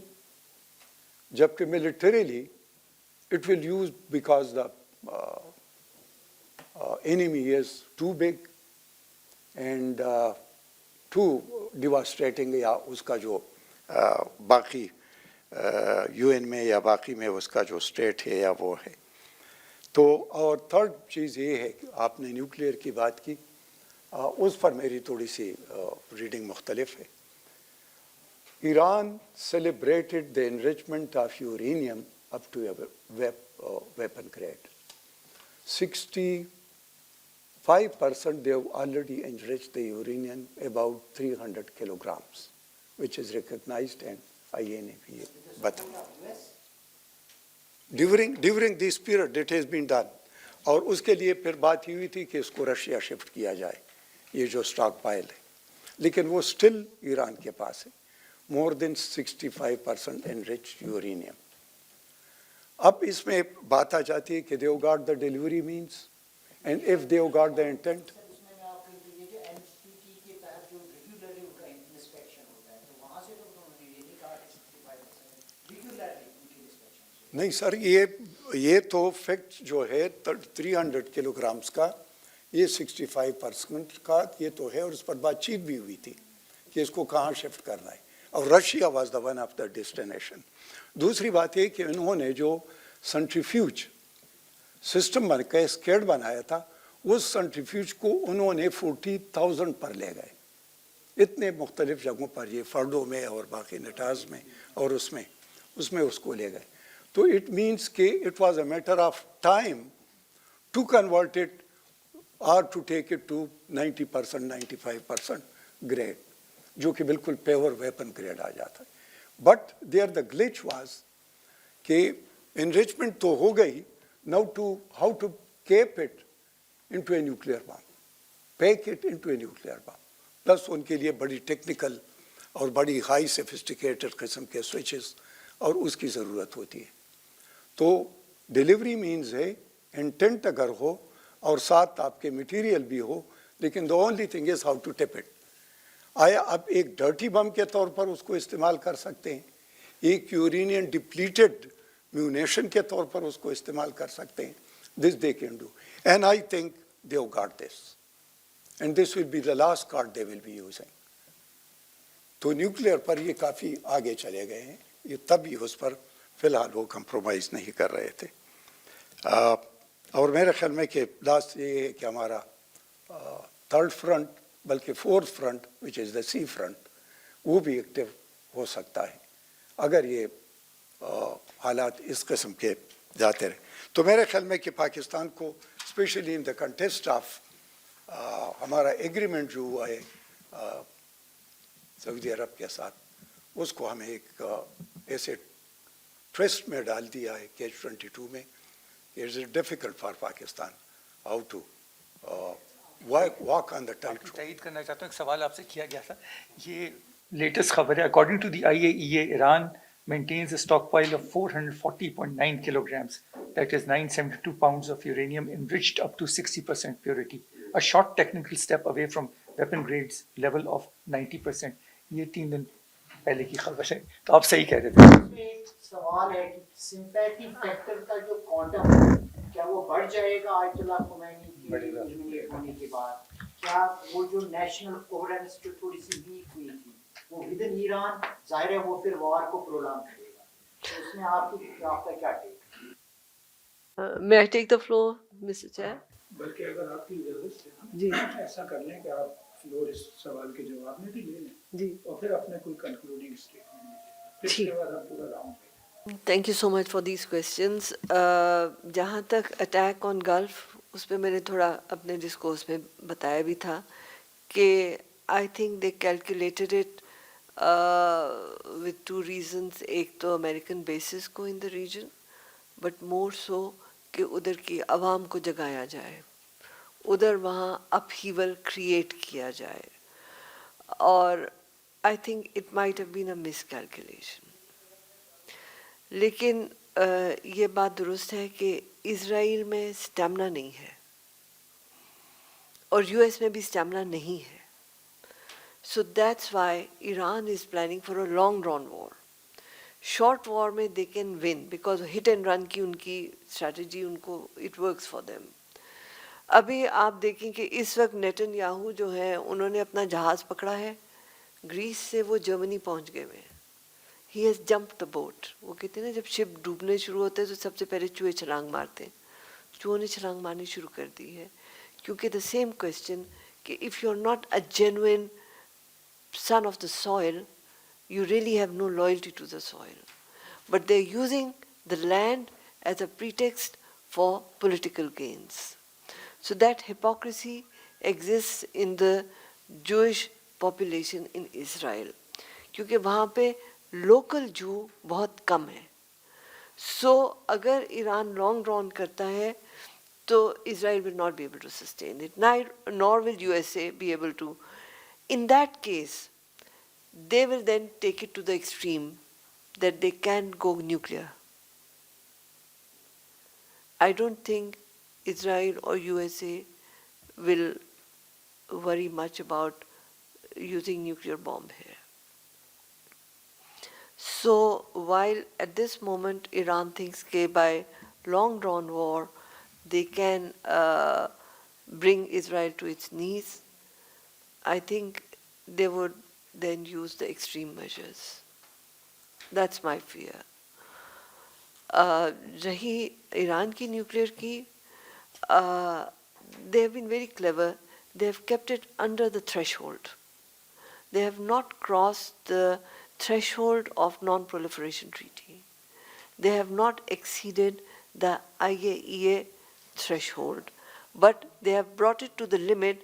جبکہ militarily it will use because the enemy is too big and too devastating یا اس کا جو باقی یو این میں یا باقی میں اس کا جو اسٹیٹ ہے یا وہ ہے. تو اور تھرڈ چیز یہ ہے کہ آپ نے نیوکلیئر کی بات کی اس پر میری تھوڑی سی ریڈنگ مختلف ہے. Iran celebrated the enrichment of uranium up to a weapon grade. 65% they have already enriched the uranium about 300 kilograms, which is recognized and INAVA. But during this period it has been done. اور اس کے لیے پھر بات ہوئی تھی کہ اس کو Russia shift کیا جائے یہ جو اسٹاک پائل ہے لیکن وہ اسٹل ایران کے پاس ہے more than 65% enriched uranium. اب اس میں بات آ جاتی ہے کہ they got the delivery means And if they have got the intent, نہیں سر یہ تو فیکٹ جو ہے 300 کلو گرامز کا یہ 65% کا یہ تو ہے اور اس پر بات چیت بھی ہوئی تھی کہ اس کو کہاں شفٹ کرنا ہے اور Russia was the one of the destination. دوسری بات یہ کہ انہوں نے جو سنٹریفیوج سسٹم بن کے اسکیڈ بنایا تھا اس سنٹریفیوج کو انہوں نے 40,000 پر لے گئے. اتنے مختلف جگہوں پر یہ فرڈو میں اور باقی نٹاز میں اور اس میں اس کو لے گئے. تو اٹ مینس کہ it was a matter of time to convert it اور to take it to 90% 95% grade جو کہ بالکل پیور ویپن گریڈ آ جاتا ہے. But there the glitch was کہ انریچمنٹ تو ہو گئی. Now to how to keep it into a nuclear bomb, pack it into a nuclear bomb. Plus ان کے لیے بڑی ٹیکنیکل اور بڑی ہائی سیفسٹیکیٹڈ قسم کے سوئچز اور اس کی ضرورت ہوتی ہے. تو ڈیلیوری مینز ہے انٹینٹ اگر ہو اور ساتھ آپ کے مٹیریل بھی ہو, لیکن the only thing is how to tip it. آیا آپ ایک ڈرٹی بم کے طور پر اس کو استعمال کر سکتے ہیں, ایک یورینین ڈپلیٹڈ میونیشن کے طور پر اس کو استعمال کر سکتے ہیں. This they can do and I think they have got this and this will be the last card they will be using. تو نیوکلیئر پر یہ کافی آگے چلے گئے ہیں, یہ تب بھی اس پر فی الحال وہ کمپرومائز نہیں کر رہے تھے. اور میرے خیال میں کہ لاسٹ یہ ہے کہ ہمارا تھرڈ فرنٹ بلکہ فورتھ فرنٹ وچ از دا سی فرنٹ وہ بھی ایکٹیو ہو سکتا ہے اگر یہ حالات اس قسم کے جاتے رہے. تو میرے خیال میں کہ پاکستان کو especially in the context of ہمارا ایگریمنٹ جو ہوا ہے سعودی عرب کے ساتھ, اس کو ہمیں ایک ایسے ٹویسٹ میں ڈال دیا ہے کیچ 22 میں. It's difficult for Pakistan how to walk on the tight. تائید کرنا چاہتا ہوں, ایک سوال آپ سے کیا گیا تھا, یہ لیٹسٹ خبر ہے. According to the IAEA, Iran maintains a stockpile of 440.9 kilograms, that is 972 pounds of uranium enriched up to 60% purity, a short technical step away from weapon grades level of 90%. یہ 3 دن پہلے کی خبر ہے, تو آپ صحیح کہہ رہے تھے. ایک سوال ہے کہ سمپیتھی فیکٹر کا جو کوانٹم ہے کیا وہ بڑھ جائے گا آیت اللہ خمینی کے ایلیمنیٹ ہونے کے بعد؟ کیا وہ جو نیشنل کوہرنس جو تھوڑی سی ویک ہوئی تھی وہ ود ان ایران, ظاہر ہے وہ پھر وار کو پرولونگ کرے گا, تو اس میں آپ کا کیا ٹیک؟ May I take the floor, Mr. Chair? بلکہ اگر آپ کی اجازت سے جی ایسا کر لیں کہ آپ فلور اس سوال کے جواب میں بھی لے لیں جی اور پھر اپنے کوئی کنکلوڈنگ اسٹیٹمنٹ دیں, پھر اس کے بعد ہم پورا راؤنڈ لیں. Thank you so much for these questions. جہاں تک اٹیک آن گلف, اس پہ میں نے تھوڑا اپنے ڈسکورس میں بتایا بھی تھا کہ آئی think they calculated it with 2 reasons. ایک تو امریکن بیسز کو ان دا ریجن, بٹ مور سو کہ ادھر کی عوام کو جگایا جائے, ادھر وہاں اپ ہیول کریٹ کیا جائے. اور I think it might have been a miss calculation. لیکن یہ بات درست ہے کہ اسرائیل میں اسٹیمنا نہیں ہے اور US میں بھی اسٹیمنا نہیں ہے. So that's why Iran is planning for a long run war. Short war میں they can win because hit and run کی ان کی strategy ان کو it works for them. ابھی آپ دیکھیں کہ اس وقت نیتن یاہو جو ہے انہوں نے اپنا جہاز پکڑا ہے, گریس سے وہ جرمنی پہنچ گئے ہوئے ہیں. He has jumped the boat. وہ کہتے ہیں نا جب شپ ڈوبنے شروع ہوتے ہیں تو سب سے پہلے چوہے چھلانگ مارتے ہیں. چوہوں نے چھلانگ مارنی شروع کر دی ہے کیونکہ the same question کہ if you're not a genuine son of the soil, you really have no loyalty to the soil. But they're using the land as a pretext for political gains. So that hypocrisy exists in the Jewish population in Israel. کیونکہ وہاں پہ local جو بہت کم ہے. سو اگر Iran long ران کرتا ہے تو Israel will not be able to sustain it, nor will USA be able to. In that case, they will then take it to the extreme that they can go nuclear. I don't think Israel or USA will worry much about using nuclear bomb here. So while at this moment Iran thinks that by long drawn war they can bring Israel to its knees, I think they would then use the extreme measures. That's my fear. Rahi Iran ki nuclear ki, they have been very clever. They have kept it under the threshold. They have not crossed the threshold of non-proliferation treaty. They have not exceeded the IAEA threshold, but they have brought it to the limit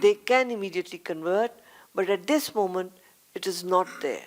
they can immediately convert, but at this moment it is not there.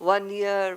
1 year,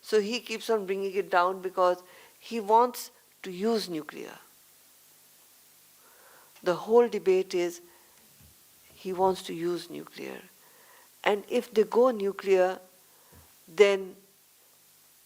So he keeps on bringing it down because he wants to use nuclear. The whole debate is he wants to use nuclear. And if they go nuclear, then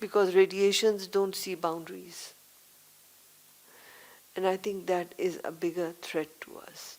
Because radiations don't see boundaries. And I think that is a bigger threat to us.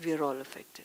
we are all affected.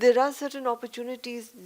there are certain opportunities.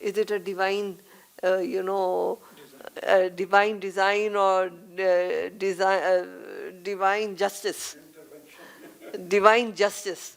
Is it a divine, divine design or divine justice? Divine justice.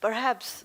perhaps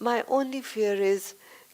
my only fear is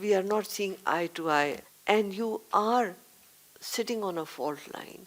we are not seeing eye to eye. And you are sitting on a fault line.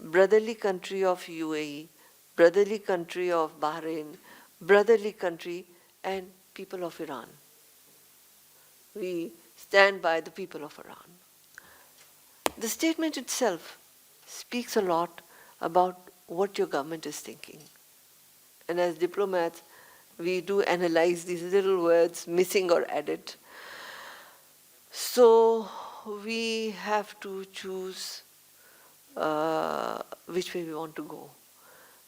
brotherly country of UAE, brotherly country of Bahrain, brotherly country and people of Iran. We stand by the people of Iran. The statement itself speaks a lot about what your government is thinking. And as diplomats, we do analyze these little words, missing or added. So we have to choose which way we want to go.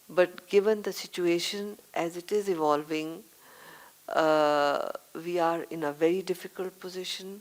But given the situation as it is evolving, we are in a very difficult position.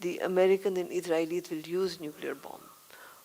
The American and Israelis will use nuclear bomb.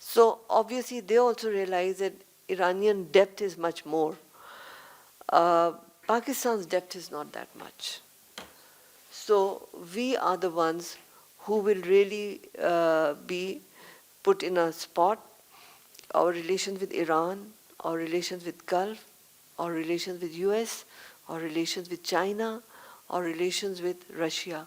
So obviously they also realize that Iranian depth is much more. Pakistan's depth is not that much. So we are the ones who will really be put in a spot. Our relations with Iran, our relations with Gulf, our relations with US, our relations with China, our relations with Russia.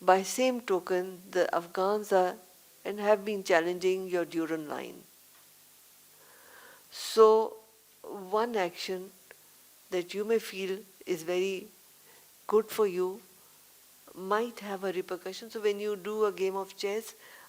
by same token, the Afghans are and have been challenging your Durand line. So one action that you may feel is very good for you might have a repercussion. So when you do a game of chess,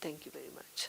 Thank you very much.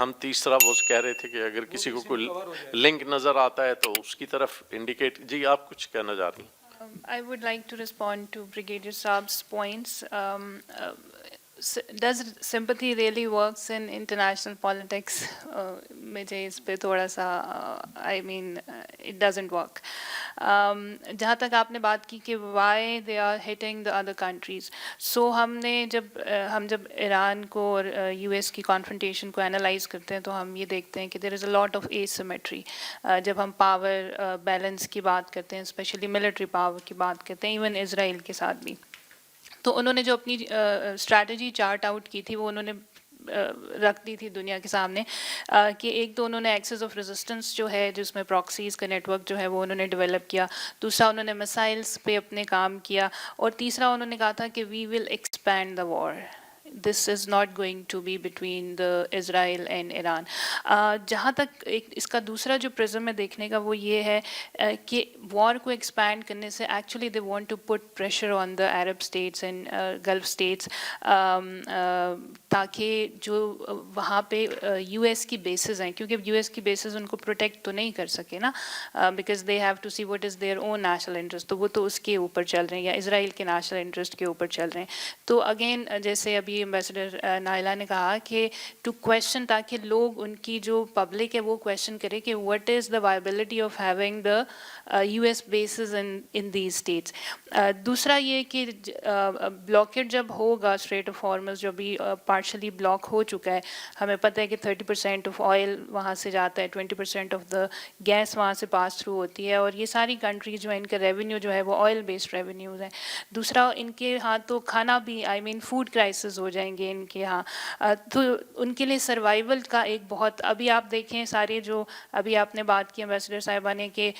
ہم تیسرا وہ کہہ رہے تھے کہ اگر کسی کو کوئی لنک نظر آتا ہے تو اس کی طرف انڈیکیٹ. جی آپ کچھ کہنا چاہ رہی ہیں؟ I would like to respond to Brigadier Saab's points. Does sympathy really works in international politics? مجھے اس پہ تھوڑا سا I mean it doesn't work. جہاں تک آپ نے بات کی کہ why they are hitting the other countries. So ہم جب ایران کو اور یو ایس کی کانفرنٹیشن کو انالائز کرتے ہیں تو ہم یہ دیکھتے ہیں کہ there is a lot of asymmetry. جب ہم پاور بیلنس کی بات کرتے ہیں اسپیشلی ملٹری پاور کی بات کرتے ہیں ایون اسرائیل کے ساتھ بھی، تو انہوں نے جو اپنی اسٹریٹجی چارٹ آؤٹ کی تھی وہ انہوں نے رکھ دی تھی دنیا کے سامنے کہ ایک تو انہوں نے ایکسس آف ریزسٹنس جو ہے جس میں پراکسیز کا نیٹ ورک جو ہے وہ انہوں نے ڈیولپ کیا، دوسرا انہوں نے میسائلس پہ اپنے کام کیا، اور تیسرا انہوں نے کہا تھا کہ we will expand the war. This is not going to be between the Israel and Iran. جہاں تک اس کا دوسرا جو پرزم میں دیکھنے کا وہ یہ ہے کہ وار کو ایکسپینڈ کرنے سے actually they want to put pressure on the Arab states and gulf states, تاکہ جو وہاں پہ یو ایس کی بیسز ہیں، کیونکہ یو ایس کی بیسز ان کو پروٹیکٹ تو نہیں کر سکے نا، because they have to see what is their own national interest, تو وہ تو اس کے اوپر چل رہے ہیں یا اسرائیل کے نیشنل انٹرسٹ کے اوپر چل رہے ہیں. تو اگین جیسے ابھی امبیسڈر نائلہ نے کہا کہ ٹو کویشچن، تاکہ لوگ ان کی جو پبلک ہے وہ کویشچن کرے کہ what is the viability of having the U S bases in these states. دوسرا یہ کہ بلاکیڈ جب ہوگا اسٹریٹ آف ہارمز جو بھی پارشلی بلاک ہو چکا ہے، ہمیں پتہ ہے کہ 30% آف آئل وہاں سے جاتا ہے، 20% آف دا گیس وہاں سے پاس تھرو ہوتی ہے، اور یہ ساری کنٹریز جو ہیں ان کا ریونیو جو ہے وہ آئل بیسڈ ریونیوز ہیں. دوسرا ان کے ہاں تو کھانا بھی آئی مین فوڈ کرائسس ہو جائیں گے ان کے ہاں، تو ان کے لیے سروائیول کا ایک بہت، ابھی آپ دیکھیں سارے جو ابھی آپ نے بات کی امبیسڈر صاحبہ نے کہ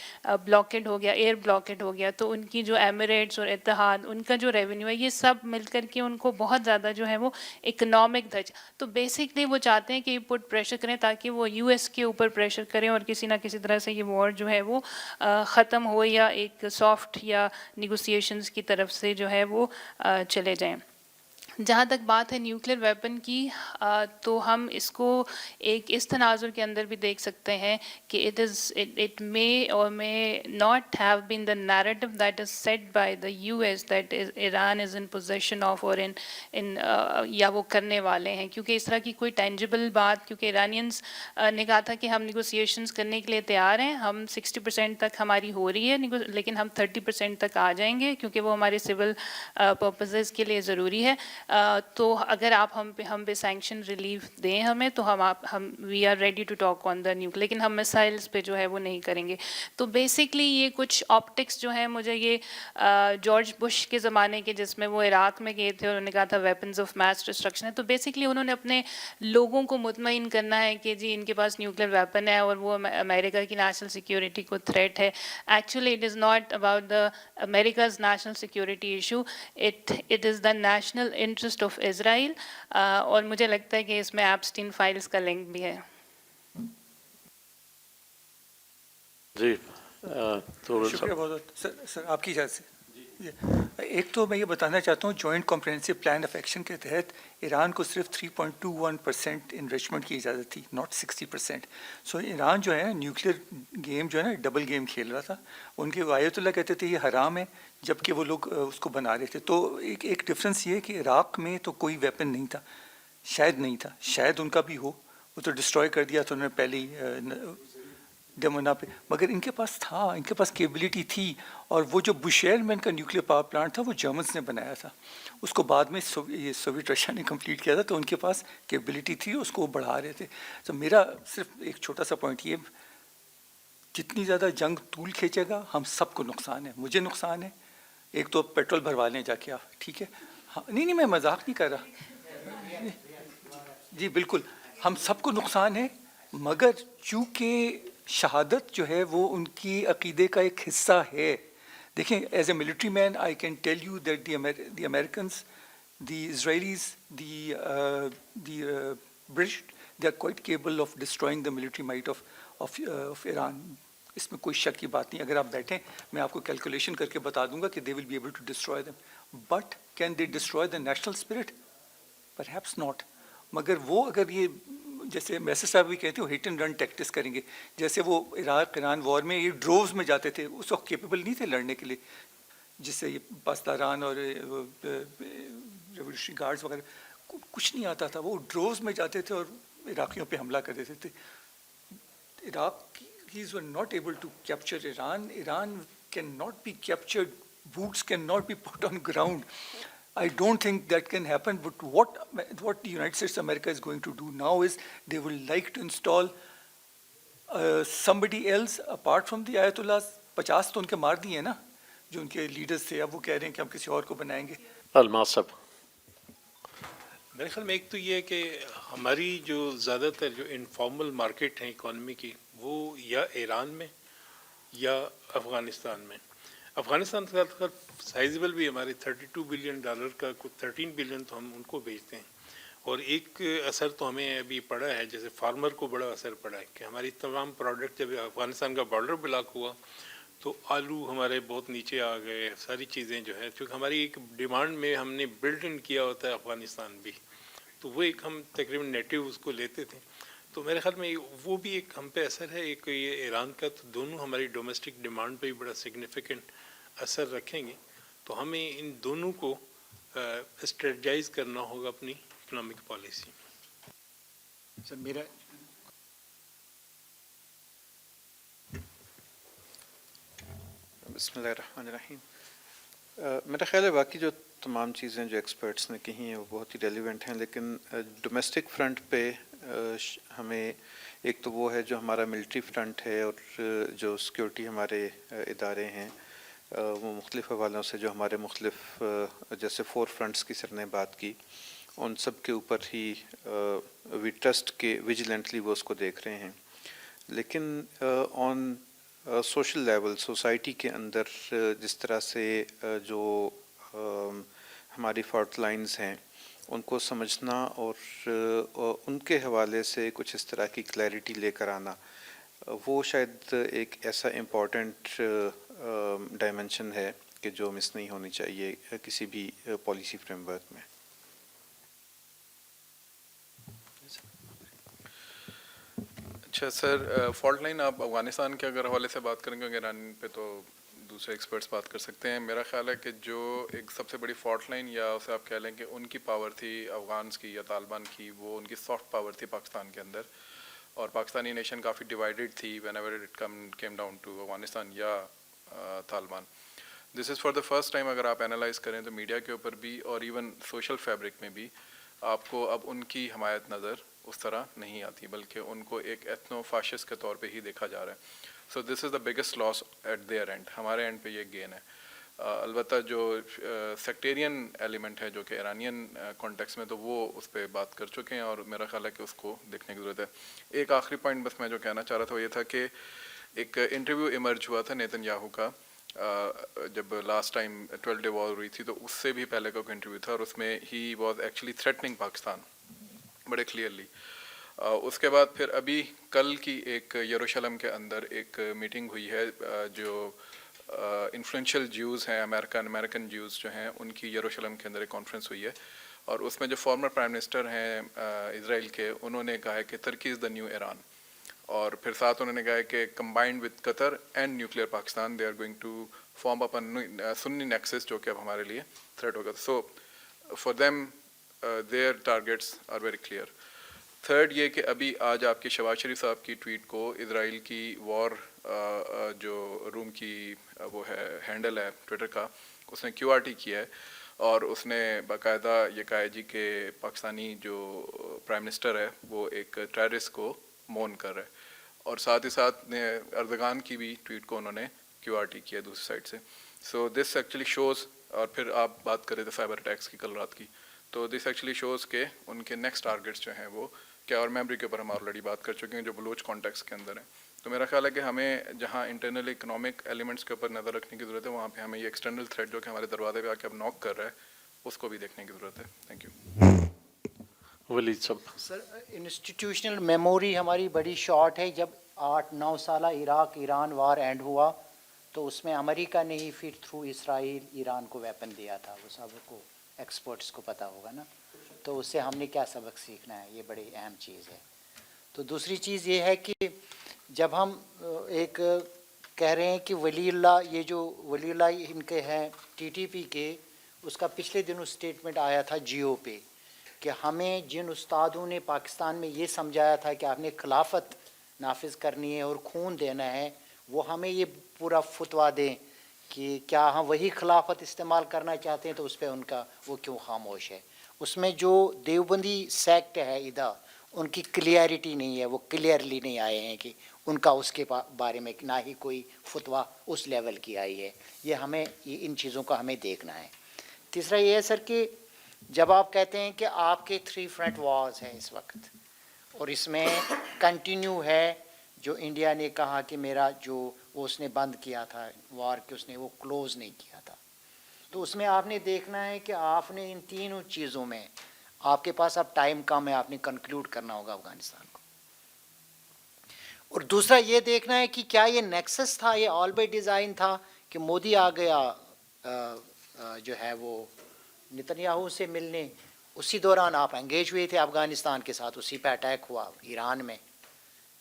بلاکڈ ہو گیا، ایئر بلاکڈ ہو گیا، تو ان کی جو ایمریٹس اور اتحاد ان کا جو ریونیو ہے یہ سب مل کر کے ان کو بہت زیادہ جو ہے وہ اکنامک دھچ، تو بیسکلی وہ چاہتے ہیں کہ یہ پٹ پریشر کریں تاکہ وہ یو ایس کے اوپر پریشر کریں اور کسی نہ کسی طرح سے یہ وار جو ہے وہ ختم ہو یا ایک سافٹ یا نیگوسیشنز کی طرف سے جو ہے وہ چلے جائیں. جہاں تک بات ہے نیوکلیر ویپن کی، تو ہم اس کو ایک اس تناظر کے اندر بھی دیکھ سکتے ہیں کہ it may or may not have been the narrative that is set by the US that Iran is in possession of or in یا وہ کرنے والے ہیں، کیونکہ اس طرح کی کوئی ٹینجیبل بات، کیونکہ ایرانینز نے کہا تھا کہ ہم نیگوسیشنز کرنے کے لیے تیار ہیں، ہم 60% تک ہماری ہو رہی ہے لیکن ہم 30% تک آ جائیں گے کیونکہ وہ ہمارے سول پرپزز کے لیے ضروری ہے. تو اگر آپ ہم پہ سینکشن ریلیف دیں ہمیں تو ہم we are ready to talk on the nuclear, لیکن ہم میسائلس پہ جو ہے وہ نہیں کریں گے. تو بیسکلی یہ کچھ آپٹکس جو ہیں، مجھے یہ جارج بش کے زمانے کے جس میں وہ عراق میں گئے تھے اور انہوں نے کہا تھا ویپنز آف میس ڈسٹرکشن ہے، تو بیسکلی انہوں نے اپنے لوگوں کو مطمئن کرنا ہے کہ جی ان کے پاس نیوکلیر ویپن ہے اور وہ امریکہ کی نیشنل سیکیورٹی کو تھریٹ ہے. Actually it is not about the America's national security issue, it is the national interest of Israel. اور مجھے لگتا ہے کہ اس میں ایپسٹین فائلز کا لنک بھی ہے. جی شکریہ بہت سر آپ کی اجازت سے. ایک تو میں یہ بتانا چاہتا ہوں joint comprehensive plan of action کے تحت ایران کو صرف 3.21% انریچمنٹ کی اجازت تھی، ناٹ 60%. سو ایران جو ہے نیوکلیر گیم جو ہے نا ڈبل گیم کھیل رہا تھا. ان کے آیت اللہ کہتے تھے یہ حرام ہے، جبکہ وہ لوگ اس کو بنا رہے تھے. تو ایک ڈفرینس یہ ہے کہ عراق میں تو کوئی ویپن نہیں تھا، شاید نہیں تھا، شاید ان کا بھی ہو، وہ تو ڈسٹروائے کر دیا تھا انہوں نے پہلے ہی ڈمونا پہ، مگر ان کے پاس تھا، ان کے پاس کیبلٹی تھی. اور وہ جو بشیر میں ان کا نیوکلیر پاور پلانٹ تھا وہ جرمنس نے بنایا تھا، اس کو بعد میں یہ سوویت رشیا نے کمپلیٹ کیا تھا، تو ان کے پاس کیبلٹی تھی، اس کو وہ بڑھا رہے تھے. تو میرا صرف ایک چھوٹا سا پوائنٹ یہ، جتنی زیادہ جنگ طول کھینچے گا ہم سب کو نقصان ہے. مجھے نقصان ہے، ایک تو پیٹرول بھروا لیں جا کے آپ، ٹھیک ہے، نہیں میں مذاق نہیں کر رہا، جی بالکل ہم سب کو نقصان ہے. مگر چونکہ شہادت جو ہے وہ ان کی عقیدے کا ایک حصہ ہے. دیکھیں as a military man I can tell you that the Americans, the Israelis, the British, they are quite capable of destroying the military might of Iran. اس میں کوئی شک کی بات نہیں. اگر آپ بیٹھیں میں آپ کو کیلکولیشن کر کے بتا دوں گا کہ they will be able to destroy them. But can they destroy the national spirit? Perhaps not. مگر وہ اگر یہ جیسے میسر صاحب بھی کہتے ہیں ہٹ اینڈ رن ٹیکٹس کریں گے. جیسے وہ عراق ایران وار میں یہ ڈروز میں جاتے تھے, اس وقت کیپیبل نہیں تھے لڑنے کے لیے, جس سے یہ پاسداران اور ریولیوشنری گارڈز وغیرہ کچھ نہیں آتا تھا. وہ ڈروز میں جاتے تھے اور عراقیوں پہ حملہ کر دیتے تھے. Iraqis were not able to capture Iran. Iran cannot be captured. Boots cannot be put on ground. I don't think that can happen. But what the United States of America is going to do now is they will like to install somebody else apart from the Ayatollahs. 50 تو ان کے مار دیے نا جو ان کے leaders تھے. اب وہ کہہ رہے ہیں کہ ہم کسی اور کو بنائیں گے. الماس صاحب. میرے خیال میں ایک تو یہ ہے کہ ہماری جو زیادہ تر جو انفارمل مارکیٹ ہیں اکانومی کی وہ یا ایران میں یا افغانستان میں. افغانستان کا سائزبل بھی ہمارے $32 بلین کا 13 بلین تو ہم ان کو بیچتے ہیں. اور ایک اثر تو ہمیں ابھی پڑا ہے, جیسے فارمر کو بڑا اثر پڑا ہے کہ ہماری تمام پروڈکٹ جب افغانستان کا بارڈر بلاک ہوا تو آلو ہمارے بہت نیچے آ گئے. ساری چیزیں جو ہے چونکہ ہماری ایک ڈیمانڈ میں ہم نے بلڈ ان کیا ہوتا ہے افغانستان بھی, تو وہ ایک ہم تقریباً نیٹو اس کو لیتے تھے. تو میرے خیال میں وہ بھی ایک ہم پہ اثر ہے. ایک یہ ایران کا, تو دونوں ہماری ڈومیسٹک ڈیمانڈ پہ بھی بڑا سگنیفیکنٹ اثر رکھیں گے. تو ہمیں ان دونوں کو اسٹریٹجائز کرنا ہوگا اپنی اکنامک پالیسی. سر میرا بسم اللہ الرحمن الرحیم. میرا خیال ہے باقی جو تمام چیزیں جو ایکسپرٹس نے کہی ہیں وہ بہت ہی ریلیونٹ ہیں, لیکن ڈومیسٹک فرنٹ پہ ہمیں ایک تو وہ ہے جو ہمارا ملٹری فرنٹ ہے, اور جو سیکیورٹی ہمارے ادارے ہیں وہ مختلف حوالوں سے جو ہمارے مختلف جیسے 4 فرنٹس کی سر نے بات کی, ان سب کے اوپر ہی وی ٹرسٹ کے ویجیلنٹلی وہ اس کو دیکھ رہے ہیں. لیکن آن سوشل لیول سوسائٹی کے اندر جس طرح سے جو ہماری فالٹ لائنز ہیں ان کو سمجھنا اور ان کے حوالے سے کچھ اس طرح کی کلیئرٹی لے کر آنا, وہ شاید ایک ایسا امپورٹنٹ ڈائمنشن ہے کہ جو مس نہیں ہونی چاہیے کسی بھی پالیسی فریم ورک میں. اچھا سر, فالٹ لائن آپ افغانستان کے اگر حوالے سے بات کریں گے, ایران پہ تو دوسرے ایکسپرٹس بات کر سکتے ہیں. میرا خیال ہے کہ جو ایک سب سے بڑی فالٹ لائن یا اسے آپ کہہ لیں کہ ان کی پاور تھی افغانس کی یا طالبان کی, وہ ان کی سافٹ پاور تھی پاکستان کے اندر, اور پاکستانی نیشن کافی ڈیوائیڈڈ تھی whenever it came down to Afghanistan یا Taliban. This is for the first time اگر آپ انالائز کریں تو میڈیا کے اوپر بھی اور ایون سوشل فیبرک میں بھی آپ کو اب ان کی حمایت نظر اس طرح نہیں آتی, بلکہ ان کو ایک ایتھنو فاشسٹ کے طور پہ ہی دیکھا جا رہا ہے. So this is the biggest loss at their end. ہمارے اینڈ پہ یہ گین ہے. البتہ جو سیکٹیرین ایلیمنٹ ہے جو کہ ایرانین کانٹیکس میں, تو وہ اس پہ بات کر چکے ہیں اور میرا خیال ہے کہ اس کو دیکھنے کی ضرورت ہے. ایک آخری پوائنٹ بس میں جو کہنا چاہ رہا تھا وہ یہ تھا کہ ایک انٹرویو ایمرج ہوا تھا نیتن یاہو کا جب لاسٹ ٹائم 12 ڈے وار ہوئی تھی, تو اس سے بھی پہلے کا کوئی انٹرویو تھا, اور اس میں he was actually threatening Pakistan بڑے کلیئرلی. اس کے بعد پھر ابھی کل کی ایک یروشلم کے اندر ایک میٹنگ ہوئی ہے جو انفلوئنشیل جیوز ہیں, امریکن جیوز جو ہیں, ان کی یروشلم کے اندر ایک کانفرنس ہوئی ہے, اور اس میں جو فارمر پرائم منسٹر ہیں اسرائیل کے, انہوں نے کہا ہے کہ ترکی از دا نیو ایران, اور پھر ساتھ انہوں نے کہا ہے کہ combined with Qatar and nuclear Pakistan they are going to form up Sunni nexus جو کہ اب ہمارے لیے تھریٹ ہوگا. So for them their targets are very clear. Third یہ کہ ابھی آج آپ کے شہباز شریف صاحب کی ٹویٹ کو اسرائیل کی وار جو روم کی وہ ہے ہینڈل ہے ٹویٹر کا, اس نے QRT کیا ہے, اور اس نے باقاعدہ یہ کہا ہے جی کہ پاکستانی جو پرائم منسٹر ہے وہ ایک ٹیررسٹ کو مون کر رہا ہے, اور ساتھ ہی ساتھ اردگان کی بھی ٹویٹ کو انہوں نے QRT کیا دوسری سائڈ سے. سو دس ایکچولی شوز, اور پھر آپ بات کریں تو سائبر اٹیکس کی کل رات کی, تو دس ایکچولی شوز کہ ان کے نیکسٹ ٹارگیٹس جو ہیں وہ کیا, اور میموری کے اوپر ہم آلریڈی بات کر چکے ہیں جو بلوچ کانٹیکس کے اندر ہیں. تو میرا خیال ہے کہ ہمیں جہاں انٹرنل اکنامک ایلیمنٹس کے اوپر نظر رکھنے کی ضرورت ہے, وہاں پہ ہمیں یہ ایکسٹرنل تھریٹ جو کہ ہمارے دروازے پہ آ کے اب ناک کر رہا ہے اس کو بھی دیکھنے کی ضرورت ہے. Thank you. ولید صاحب. سر انسٹیٹیوشنل میموری ہماری بڑی شارٹ ہے. جب 8-9 سالہ عراق ایران وار اینڈ ہوا تو اس میں امریکہ نے ہی پھر تھرو اسرائیل ایران کو ویپن دیا تھا, وہ سب کو ایکسپرٹس کو پتہ ہوگا نا. تو اس سے ہم نے کیا سبق سیکھنا ہے, یہ بڑی اہم چیز ہے. تو دوسری چیز یہ ہے کہ جب ہم ایک کہہ رہے ہیں کہ ولی اللہ، یہ جو ولی اللہ ان کے ہیں ٹی ٹی پی کے، اس کا پچھلے دنوں اسٹیٹمنٹ آیا تھا جیو پہ کہ ہمیں جن استادوں نے پاکستان میں یہ سمجھایا تھا کہ آپ نے خلافت نافذ کرنی ہے اور خون دینا ہے، وہ ہمیں یہ پورا فتویٰ دیں کہ کیا ہم وہی خلافت استعمال کرنا چاہتے ہیں، تو اس پہ ان کا وہ کیوں خاموش ہے. اس میں جو دیوبندی سیکٹ ہے ادا، ان کی کلیئرٹی نہیں ہے، وہ کلیئرلی نہیں آئے ہیں کہ ان کا اس کے بارے میں نہ ہی کوئی فتویٰ اس لیول کی آئی ہے. یہ ہمیں ان چیزوں کا ہمیں دیکھنا ہے. تیسرا یہ ہے سر کہ جب آپ کہتے ہیں کہ آپ کے 3 فرنٹ وارز ہیں اس وقت، اور اس میں کنٹینیو ہے جو انڈیا نے کہا کہ میرا جو وہ اس نے بند کیا تھا وار کہ اس نے وہ کلوز نہیں کیا تھا، تو اس میں آپ نے دیکھنا ہے کہ آپ نے ان تینوں چیزوں میں آپ کے پاس اب ٹائم کم ہے، آپ نے کنکلوڈ کرنا ہوگا افغانستان کو. اور دوسرا یہ دیکھنا ہے کہ کیا یہ نیکسس تھا، یہ آل بائی ڈیزائن تھا کہ مودی آ گیا جو ہے وہ نتنیاہو سے ملنے، اسی دوران آپ انگیج ہوئے تھے افغانستان کے ساتھ، اسی پہ اٹیک ہوا ایران میں.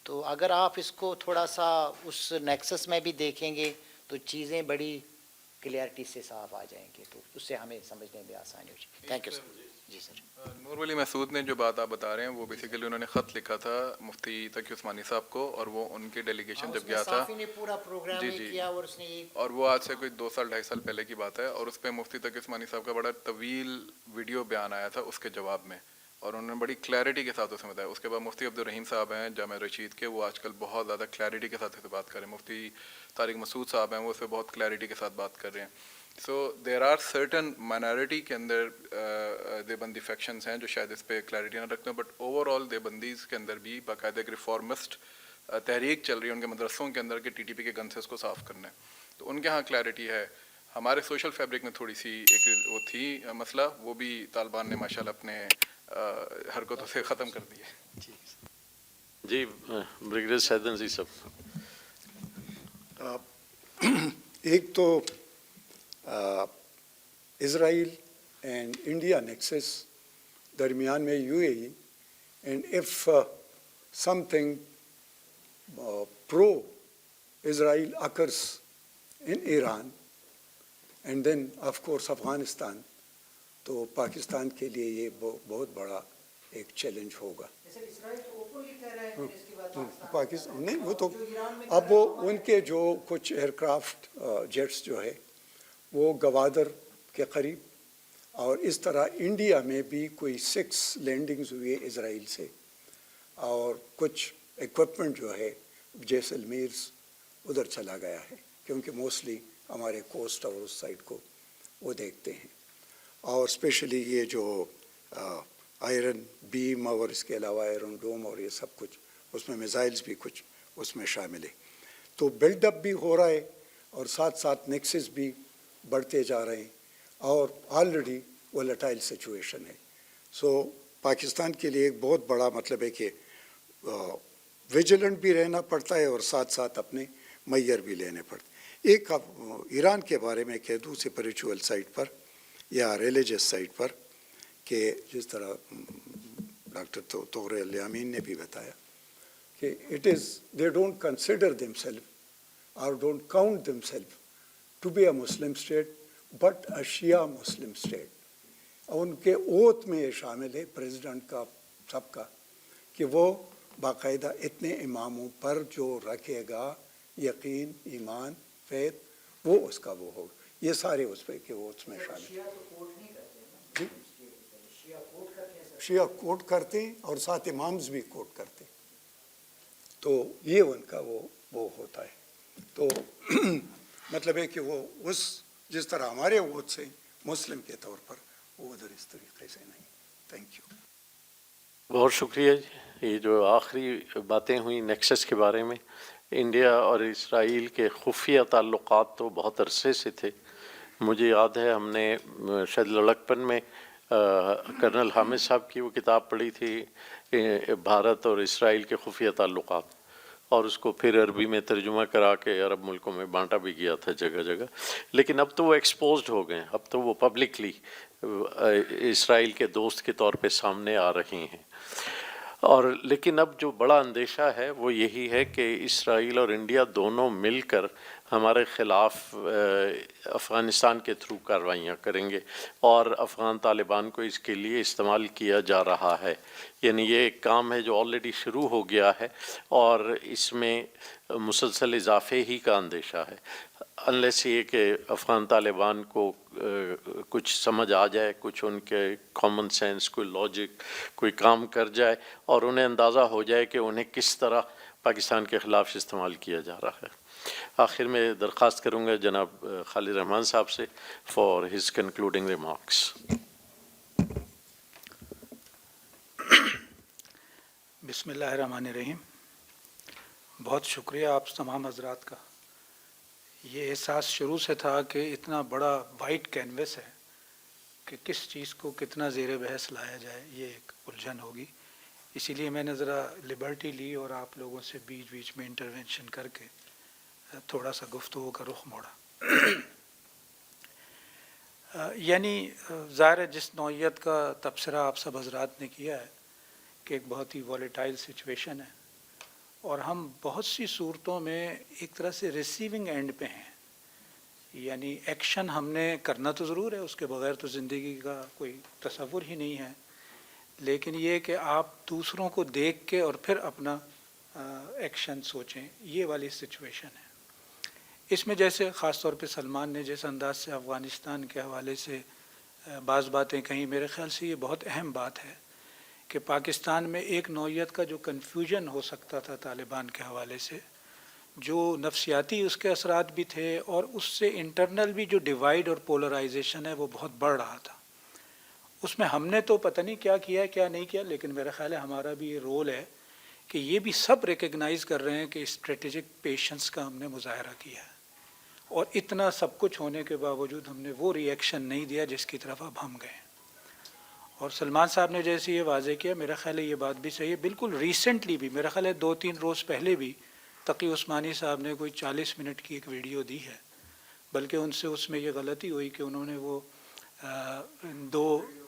تو اگر آپ اس کو تھوڑا سا اس نیکسس میں بھی دیکھیں گے تو چیزیں بڑی کلیئرٹی سے صاف آ جائیں گے، تو اس سے ہمیں سمجھنے میں آسانی ہو جائے. Thank you sir. جی سر. نور ولی محسود نے جو بات آپ بتا رہے ہیں وہ بیسیکلی انہوں نے خط لکھا تھا مفتی تقی عثمانی صاحب کو، اور وہ ان کی ڈیلیگیشن جب گیا تھا، صافی نے پورا پروگرام کیا اور اس نے یہ، اور وہ آج سے کوئی 2 سال 2.5 سال پہلے کی بات ہے، اور اس پہ مفتی تقی عثمانی صاحب کا بڑا طویل ویڈیو بیان آیا تھا اس کے جواب میں، اور انہوں نے بڑی کلیئرٹی کے ساتھ اسے بتایا. اس کے بعد مفتی عبدالرحیم صاحب ہیں جامعہ رشید کے، وہ آج کل بہت زیادہ کلیئرٹی کے ساتھ اسے بات کر رہے ہیں. مفتی طارق مسعود صاحب ہیں، وہ اس پہ بہت کلیئرٹی کے ساتھ بات کر رہے ہیں. سو دیر آر سرٹن مائنارٹی کے اندر دیوبندی فیکشنز ہیں جو شاید اس پہ کلیئرٹی نہ رکھتے ہیں، بٹ اوور آل دیوبندیز کے اندر بھی باقاعدہ ایک ریفارمسٹ تحریک چل رہی ہے ان کے مدرسوں کے اندر کہ ٹی ٹی پی کے گنسز کو صاف کرنا ہے. تو ان کے ہاں کلیئرٹی ہے. ہمارے سوشل فیبرک میں تھوڑی سی ایک وہ تھی مسئلہ، وہ بھی طالبان نے ماشاء اللہ اپنے حرکتوں سے ختم کر دی ہے. جی بریگیڈیئر سید نذیر صاحب. ایک تو اسرائیل اینڈ انڈیا نیکسس درمیان میں U A E, and if something pro Israel occurs in Iran and then of course Afghanistan, تو پاکستان کے لیے یہ بہت بڑا ایک چیلنج ہوگا. پاکستان نہیں، وہ تو اب وہ ان کے جو کچھ ایئر کرافٹ جیٹس جو ہے وہ گوادر کے قریب، اور اس طرح انڈیا میں بھی کوئی 6 لینڈنگز ہوئے اسرائیل سے، اور کچھ ایکوپمنٹ جو ہے جیسلمیر ادھر چلا گیا ہے، کیونکہ موسٹلی ہمارے کوسٹ اور اس سائڈ کو وہ دیکھتے ہیں. اور اسپیشلی یہ جو آئرن بیم اور اس کے علاوہ آئرن ڈوم اور یہ سب کچھ، اس میں میزائلز بھی کچھ اس میں شامل ہے. تو بلڈ اپ بھی ہو رہا ہے اور ساتھ ساتھ نیکسس بھی بڑھتے جا رہے ہیں، اور آلریڈی ولیٹائل سچویشن ہے. سو پاکستان کے لیے ایک بہت بڑا مطلب ہے کہ ویجیلنٹ بھی رہنا پڑتا ہے اور ساتھ ساتھ اپنے میئر بھی لینے پڑتے. ایک ایران کے بارے میں کہہ دوں اسپریچول سائٹ پر یا ریلیجس سائٹ پر، کہ جس طرح ڈاکٹر طور الیامین نے بھی بتایا کہ it is they don't consider them self اور don't count them self to be a Muslim state but a Shia Muslim state. ان کے اوتھ میں یہ شامل ہے پریزیڈنٹ کا سب کا کہ وہ باقاعدہ اتنے اماموں پر جو رکھے گا یقین، ایمان، فیت، وہ اس کا وہ ہوگا. یہ سارے اس پہ کہ وہ اس میں شامل ہیں. شیعہ کوٹ کرتے ہیں اور ساتھ امامز بھی کوٹ کرتے ہیں. تو یہ ان کا وہ ہوتا ہے. تو مطلب ہے کہ وہ اس جس طرح ہمارے ووٹ سے مسلم کے طور پر وہ ادھر اس طریقے سے نہیں. Thank you. بہت شکریہ جی. یہ جو آخری باتیں ہوئیں نیکسس کے بارے میں، انڈیا اور اسرائیل کے خفیہ تعلقات تو بہت عرصے سے تھے. مجھے یاد ہے ہم نے شاید لڑکپن میں کرنل حامد صاحب کی وہ کتاب پڑھی تھی بھارت اور اسرائیل کے خفیہ تعلقات، اور اس کو پھر عربی میں ترجمہ کرا کے عرب ملکوں میں بانٹا بھی گیا تھا جگہ جگہ. لیکن اب تو وہ ایکسپوزڈ ہو گئے ہیں، اب تو وہ پبلکلی اسرائیل کے دوست کے طور پہ سامنے آ رہی ہیں. اور لیکن اب جو بڑا اندیشہ ہے وہ یہی ہے کہ اسرائیل اور انڈیا دونوں مل کر ہمارے خلاف افغانستان کے تھرو کارروائیاں کریں گے، اور افغان طالبان کو اس کے لیے استعمال کیا جا رہا ہے. یعنی یہ ایک کام ہے جو آلریڈی شروع ہو گیا ہے اور اس میں مسلسل اضافے ہی کا اندیشہ ہے. انلیس یہ کہ افغان طالبان کو کچھ سمجھ آ جائے، کچھ ان کے کامن سینس، کوئی لاجک، کوئی کام کر جائے اور انہیں اندازہ ہو جائے کہ انہیں کس طرح پاکستان کے خلاف استعمال کیا جا رہا ہے. آخر میں درخواست کروں گا جناب خالد رحمان صاحب سے فار ہز کنکلوڈنگ ریمارکس. بسم اللہ الرحمن الرحیم. بہت شکریہ آپ تمام حضرات کا. یہ احساس شروع سے تھا کہ اتنا بڑا وائٹ کینوس ہے کہ کس چیز کو کتنا زیر بحث لایا جائے، یہ ایک الجھن ہوگی. اسی لیے میں نے ذرا لبرٹی لی اور آپ لوگوں سے بیچ بیچ میں انٹرونشن کر کے تھوڑا سا گفتگو کا رخ موڑا. یعنی ظاہر ہے جس نوعیت کا تبصرہ آپ سب حضرات نے کیا ہے کہ ایک بہت ہی والیٹائل سچویشن ہے اور ہم بہت سی صورتوں میں ایک طرح سے ریسیونگ اینڈ پہ ہیں. یعنی ایکشن ہم نے کرنا تو ضرور ہے، اس کے بغیر تو زندگی کا کوئی تصور ہی نہیں ہے، لیکن یہ کہ آپ دوسروں کو دیکھ کے اور پھر اپنا ایکشن سوچیں، یہ والی سچویشن ہے. اس میں جیسے خاص طور پہ سلمان نے جس انداز سے افغانستان کے حوالے سے بعض باتیں کہیں، میرے خیال سے یہ بہت اہم بات ہے کہ پاکستان میں ایک نوعیت کا جو کنفیوژن ہو سکتا تھا طالبان کے حوالے سے، جو نفسیاتی اس کے اثرات بھی تھے اور اس سے انٹرنل بھی جو ڈیوائیڈ اور پولرائزیشن ہے وہ بہت بڑھ رہا تھا. اس میں ہم نے تو پتہ نہیں کیا کیا ہے کیا نہیں کیا، لیکن میرا خیال ہے ہمارا بھی یہ رول ہے کہ یہ بھی سب ریکگنائز کر رہے ہیں کہ اسٹریٹجک پیشنس کا ہم نے مظاہرہ کیا ہے، اور اتنا سب کچھ ہونے کے باوجود ہم نے وہ ری ایکشن نہیں دیا جس کی طرف اب ہم گئے. اور سلمان صاحب نے جیسے یہ واضح کیا، میرا خیال ہے یہ بات بھی صحیح ہے. بالکل ریسنٹلی بھی میرا خیال ہے 2-3 روز پہلے بھی تقی عثمانی صاحب نے کوئی 40 منٹ کی ایک ویڈیو دی ہے، بلکہ ان سے اس میں یہ غلطی ہوئی کہ انہوں نے وہ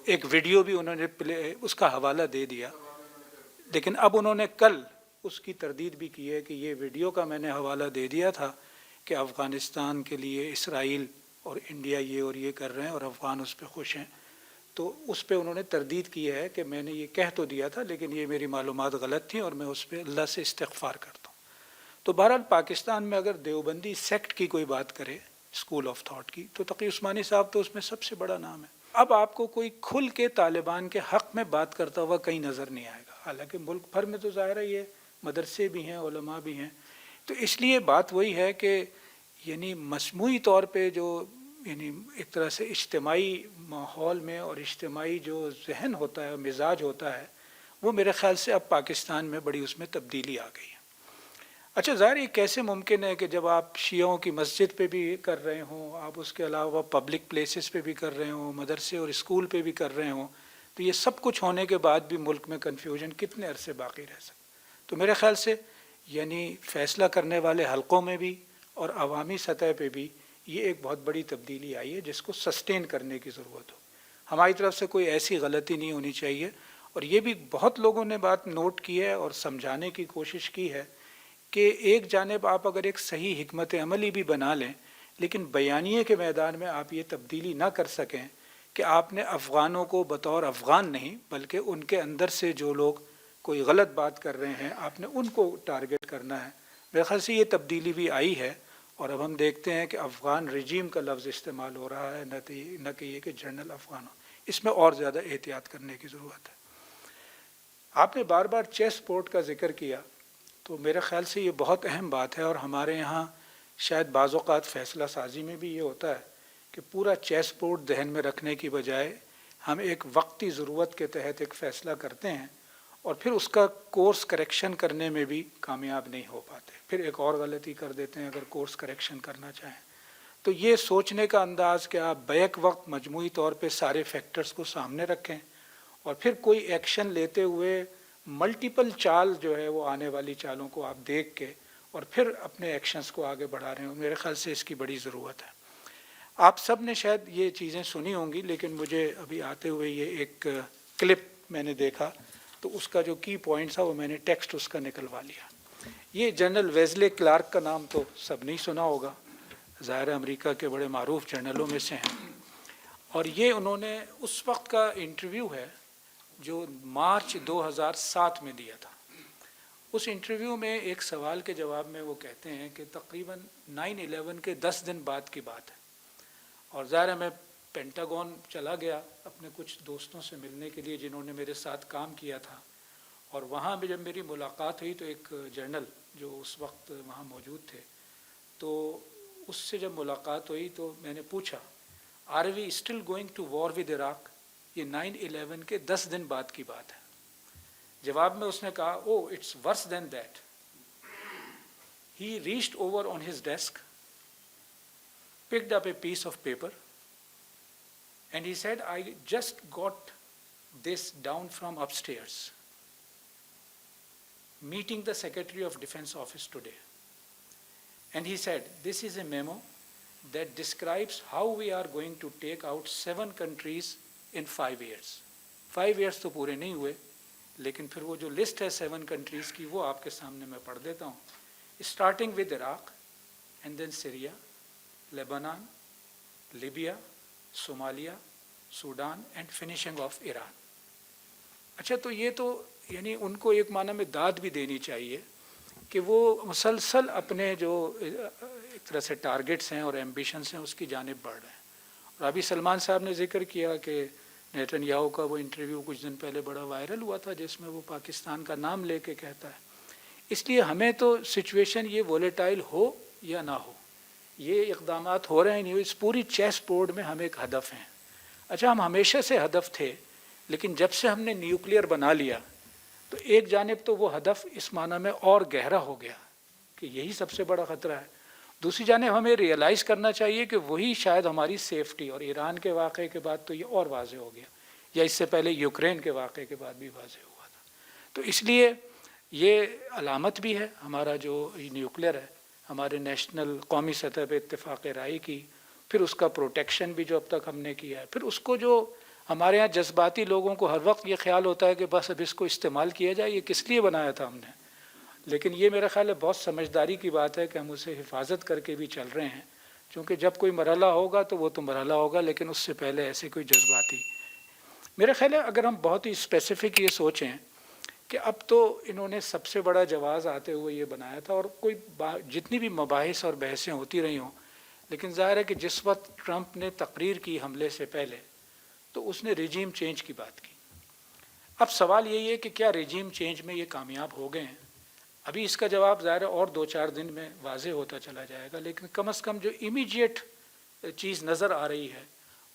ایک ویڈیو بھی انہوں نے اس کا حوالہ دے دیا، لیکن اب انہوں نے کل اس کی تردید بھی کی ہے کہ یہ ویڈیو کا میں نے حوالہ دے دیا تھا کہ افغانستان کے لیے اسرائیل اور انڈیا یہ اور یہ کر رہے ہیں اور افغان اس پہ خوش ہیں. تو اس پہ انہوں نے تردید کی ہے کہ میں نے یہ کہہ تو دیا تھا لیکن یہ میری معلومات غلط تھیں اور میں اس پہ اللہ سے استغفار کرتا ہوں. تو بہرحال پاکستان میں اگر دیوبندی سیکٹ کی کوئی بات کرے، اسکول آف تھاٹ کی، تو تقی عثمانی صاحب تو اس میں سب سے بڑا نام ہے. اب آپ کو کوئی کھل کے طالبان کے حق میں بات کرتا ہوا کہیں نظر نہیں آئے گا، حالانکہ ملک بھر میں تو ظاہر ہے یہ مدرسے بھی ہیں، علماء بھی ہیں. تو اس لیے بات وہی ہے کہ یعنی مجموعی طور پہ جو یعنی ایک طرح سے اجتماعی ماحول میں اور اجتماعی جو ذہن ہوتا ہے، مزاج ہوتا ہے، وہ میرے خیال سے اب پاکستان میں بڑی اس میں تبدیلی آ گئی ہے. اچھا ظاہر یہ کیسے ممکن ہے کہ جب آپ شیعوں کی مسجد پہ بھی کر رہے ہوں، آپ اس کے علاوہ پبلک پلیسز پہ بھی کر رہے ہوں، مدرسے اور اسکول پہ بھی کر رہے ہوں، تو یہ سب کچھ ہونے کے بعد بھی ملک میں کنفیوژن کتنے عرصے باقی رہ سکتا؟ تو میرے خیال سے یعنی فیصلہ کرنے والے حلقوں میں بھی اور عوامی سطح پہ بھی یہ ایک بہت بڑی تبدیلی آئی ہے جس کو سسٹین کرنے کی ضرورت ہو. ہماری طرف سے کوئی ایسی غلطی نہیں ہونی چاہیے، اور یہ بھی بہت لوگوں نے بات نوٹ کی ہے اور سمجھانے کی کوشش کی ہے کہ ایک جانب آپ اگر ایک صحیح حکمت عملی بھی بنا لیں، لیکن بیانیے کے میدان میں آپ یہ تبدیلی نہ کر سکیں کہ آپ نے افغانوں کو بطور افغان نہیں بلکہ ان کے اندر سے جو لوگ کوئی غلط بات کر رہے ہیں آپ نے ان کو ٹارگٹ کرنا ہے. میرے خیال سے یہ تبدیلی بھی آئی ہے، اور اب ہم دیکھتے ہیں کہ افغان رجیم کا لفظ استعمال ہو رہا ہے، نہ کہ یہ کہ جنرل افغانوں. اس میں اور زیادہ احتیاط کرنے کی ضرورت ہے. آپ نے بار بار چیس بورڈ کا ذکر کیا، تو میرے خیال سے یہ بہت اہم بات ہے، اور ہمارے یہاں شاید بعض اوقات فیصلہ سازی میں بھی یہ ہوتا ہے کہ پورا چیس بورڈ ذہن میں رکھنے کی بجائے ہم ایک وقتی ضرورت کے تحت ایک فیصلہ کرتے ہیں اور پھر اس کا کورس کریکشن کرنے میں بھی کامیاب نہیں ہو پاتے، پھر ایک اور غلطی کر دیتے ہیں اگر کورس کریکشن کرنا چاہیں. تو یہ سوچنے کا انداز کہ آپ بیک وقت مجموعی طور پہ سارے فیکٹرز کو سامنے رکھیں اور پھر کوئی ایکشن لیتے ہوئے ملٹیپل چال جو ہے وہ آنے والی چالوں کو آپ دیکھ کے اور پھر اپنے ایکشنز کو آگے بڑھا رہے ہوں، میرے خیال سے اس کی بڑی ضرورت ہے. آپ سب نے شاید یہ چیزیں سنی ہوں گی، لیکن مجھے ابھی آتے ہوئے یہ ایک کلپ میں نے دیکھا تو اس کا جو کی پوائنٹس تھا وہ میں نے ٹیکسٹ اس کا نکلوا لیا. یہ جنرل ویزلے کلارک کا نام تو سب نہیں سنا ہوگا, ظاہر امریکہ کے بڑے معروف جرنلوں میں سے ہیں, اور یہ انہوں نے اس وقت کا انٹرویو ہے جو مارچ 2007 میں دیا تھا. اس انٹرویو میں ایک سوال کے جواب میں وہ کہتے ہیں کہ تقریباً 9/11 کے 10 دن بعد کی بات ہے, اور ظاہر ہے میں پینٹاگون چلا گیا اپنے کچھ دوستوں سے ملنے کے لیے جنہوں نے میرے ساتھ کام کیا تھا, اور وہاں بھی جب میری ملاقات ہوئی تو ایک جرنل جو اس وقت وہاں موجود تھے, تو اس سے جب ملاقات ہوئی تو میں نے پوچھا are we still going to war with Iraq, یہ 9/11 کے 10 دن بعد کی بات ہے. جواب میں اس نے کہا oh it's worse than that. He reached over on his desk, picked up a piece of paper, and he said, I just got this down from upstairs, meeting the Secretary of Defense office today. And he said, this is a memo that describes how we are going to take out 7 countries in 5 years. 5 years تو پورے نہیں ہوئے, لیکن پھر وہ جو list ہے 7 countries کی وہ آپ کے سامنے میں پڑھ دیتا ہوں. Starting with Iraq, and then Syria, Lebanon, Libya, Somalia, Sudan, and finishing off Iran. اچھا تو یہ تو یعنی ان کو ایک معنی میں داد بھی دینی چاہیے کہ وہ مسلسل اپنے جو ایک طرح سے ٹارگٹس ہیں اور ایمبیشنس ہیں اس کی جانب بڑھ رہے ہیں. اور ابھی سلمان صاحب نے ذکر کیا کہ نیتن یاہو کا وہ انٹرویو کچھ دن پہلے بڑا وائرل ہوا تھا جس میں وہ پاکستان کا نام لے کے کہتا ہے. اس لیے ہمیں تو سچویشن یہ وولیٹائل ہو یا نہ ہو, یہ اقدامات ہو رہے ہیں نہیں, اس پوری چیس بورڈ میں ہم ایک ہدف ہیں. اچھا ہم ہمیشہ سے ہدف تھے, لیکن جب سے ہم نے نیوکلیئر بنا لیا تو ایک جانب تو وہ ہدف اس معنی میں اور گہرا ہو گیا کہ یہی سب سے بڑا خطرہ ہے. دوسری جانب ہمیں ریئلائز کرنا چاہیے کہ وہی شاید ہماری سیفٹی, اور ایران کے واقعے کے بعد تو یہ اور واضح ہو گیا, یا اس سے پہلے یوکرین کے واقعے کے بعد بھی واضح ہوا تھا. تو اس لیے یہ علامت بھی ہے ہمارا جو نیوکلیئر ہے, ہمارے نیشنل قومی سطح پہ اتفاق رائے کی, پھر اس کا پروٹیکشن بھی جو اب تک ہم نے کیا ہے, پھر اس کو جو ہمارے ہاں جذباتی لوگوں کو ہر وقت یہ خیال ہوتا ہے کہ بس اب اس کو استعمال کیا جائے, یہ کس لیے بنایا تھا ہم نے. لیکن یہ میرا خیال ہے بہت سمجھداری کی بات ہے کہ ہم اسے حفاظت کر کے بھی چل رہے ہیں, چونکہ جب کوئی مرحلہ ہوگا تو وہ تو مرحلہ ہوگا, لیکن اس سے پہلے ایسے کوئی جذباتی. میرا خیال ہے اگر ہم بہت ہی اسپیسیفک یہ سوچیں کہ اب تو انہوں نے سب سے بڑا جواز آتے ہوئے یہ بنایا تھا, اور کوئی جتنی بھی مباحث اور بحثیں ہوتی رہی ہوں, لیکن ظاہر ہے کہ جس وقت ٹرمپ نے تقریر کی حملے سے پہلے تو اس نے ریجیم چینج کی بات کی. اب سوال یہی ہے کہ کیا ریجیم چینج میں یہ کامیاب ہو گئے ہیں؟ ابھی اس کا جواب ظاہر ہے اور 2-4 دن میں واضح ہوتا چلا جائے گا, لیکن کم از کم جو امیڈیٹ چیز نظر آ رہی ہے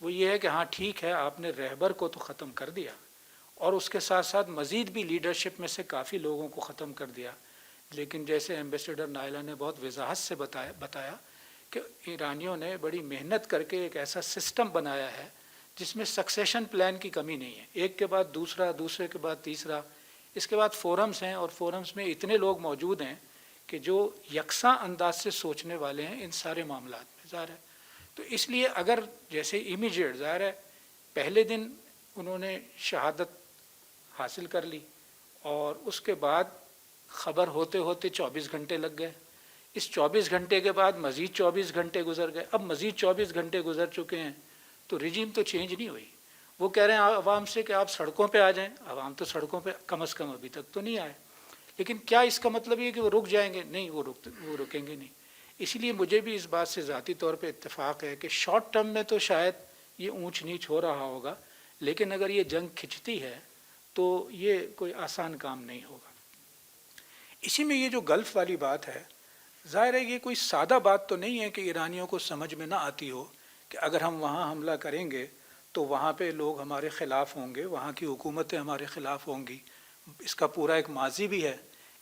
وہ یہ ہے کہ ہاں ٹھیک ہے آپ نے رہبر کو تو ختم کر دیا, اور اس کے ساتھ ساتھ مزید بھی لیڈرشپ میں سے کافی لوگوں کو ختم کر دیا. لیکن جیسے ایمبیسڈر نائلہ نے بہت وضاحت سے بتایا کہ ایرانیوں نے بڑی محنت کر کے ایک ایسا سسٹم بنایا ہے جس میں سکسیشن پلان کی کمی نہیں ہے, ایک کے بعد دوسرا, دوسرے کے بعد تیسرا. اس کے بعد فورمز ہیں, اور فورمز میں اتنے لوگ موجود ہیں کہ جو یکساں انداز سے سوچنے والے ہیں ان سارے معاملات میں. ظاہر ہے تو اس لیے اگر جیسے امیڈیٹ, ظاہر ہے پہلے دن انہوں نے شہادت حاصل کر لی, اور اس کے بعد خبر ہوتے ہوتے 24 گھنٹے لگ گئے. اس 24 گھنٹے کے بعد مزید 24 گھنٹے گزر گئے, اب مزید 24 گھنٹے گزر چکے ہیں, تو رجیم تو چینج نہیں ہوئی. وہ کہہ رہے ہیں عوام سے کہ آپ سڑکوں پہ آ جائیں, عوام تو سڑکوں پہ کم از کم ابھی تک تو نہیں آئے. لیکن کیا اس کا مطلب یہ کہ وہ رک جائیں گے؟ نہیں, وہ رکیں گے نہیں. اسی لیے مجھے بھی اس بات سے ذاتی طور پہ اتفاق ہے کہ شارٹ ٹرم میں تو شاید یہ اونچ نیچ ہو رہا ہوگا, لیکن اگر یہ جنگ کھنچتی ہے تو یہ کوئی آسان کام نہیں ہوگا. اسی میں یہ جو گلف والی بات ہے, ظاہر ہے یہ کوئی سادہ بات تو نہیں ہے کہ ایرانیوں کو سمجھ میں نہ آتی ہو کہ اگر ہم وہاں حملہ کریں گے تو وہاں پہ لوگ ہمارے خلاف ہوں گے, وہاں کی حکومتیں ہمارے خلاف ہوں گی. اس کا پورا ایک ماضی بھی ہے.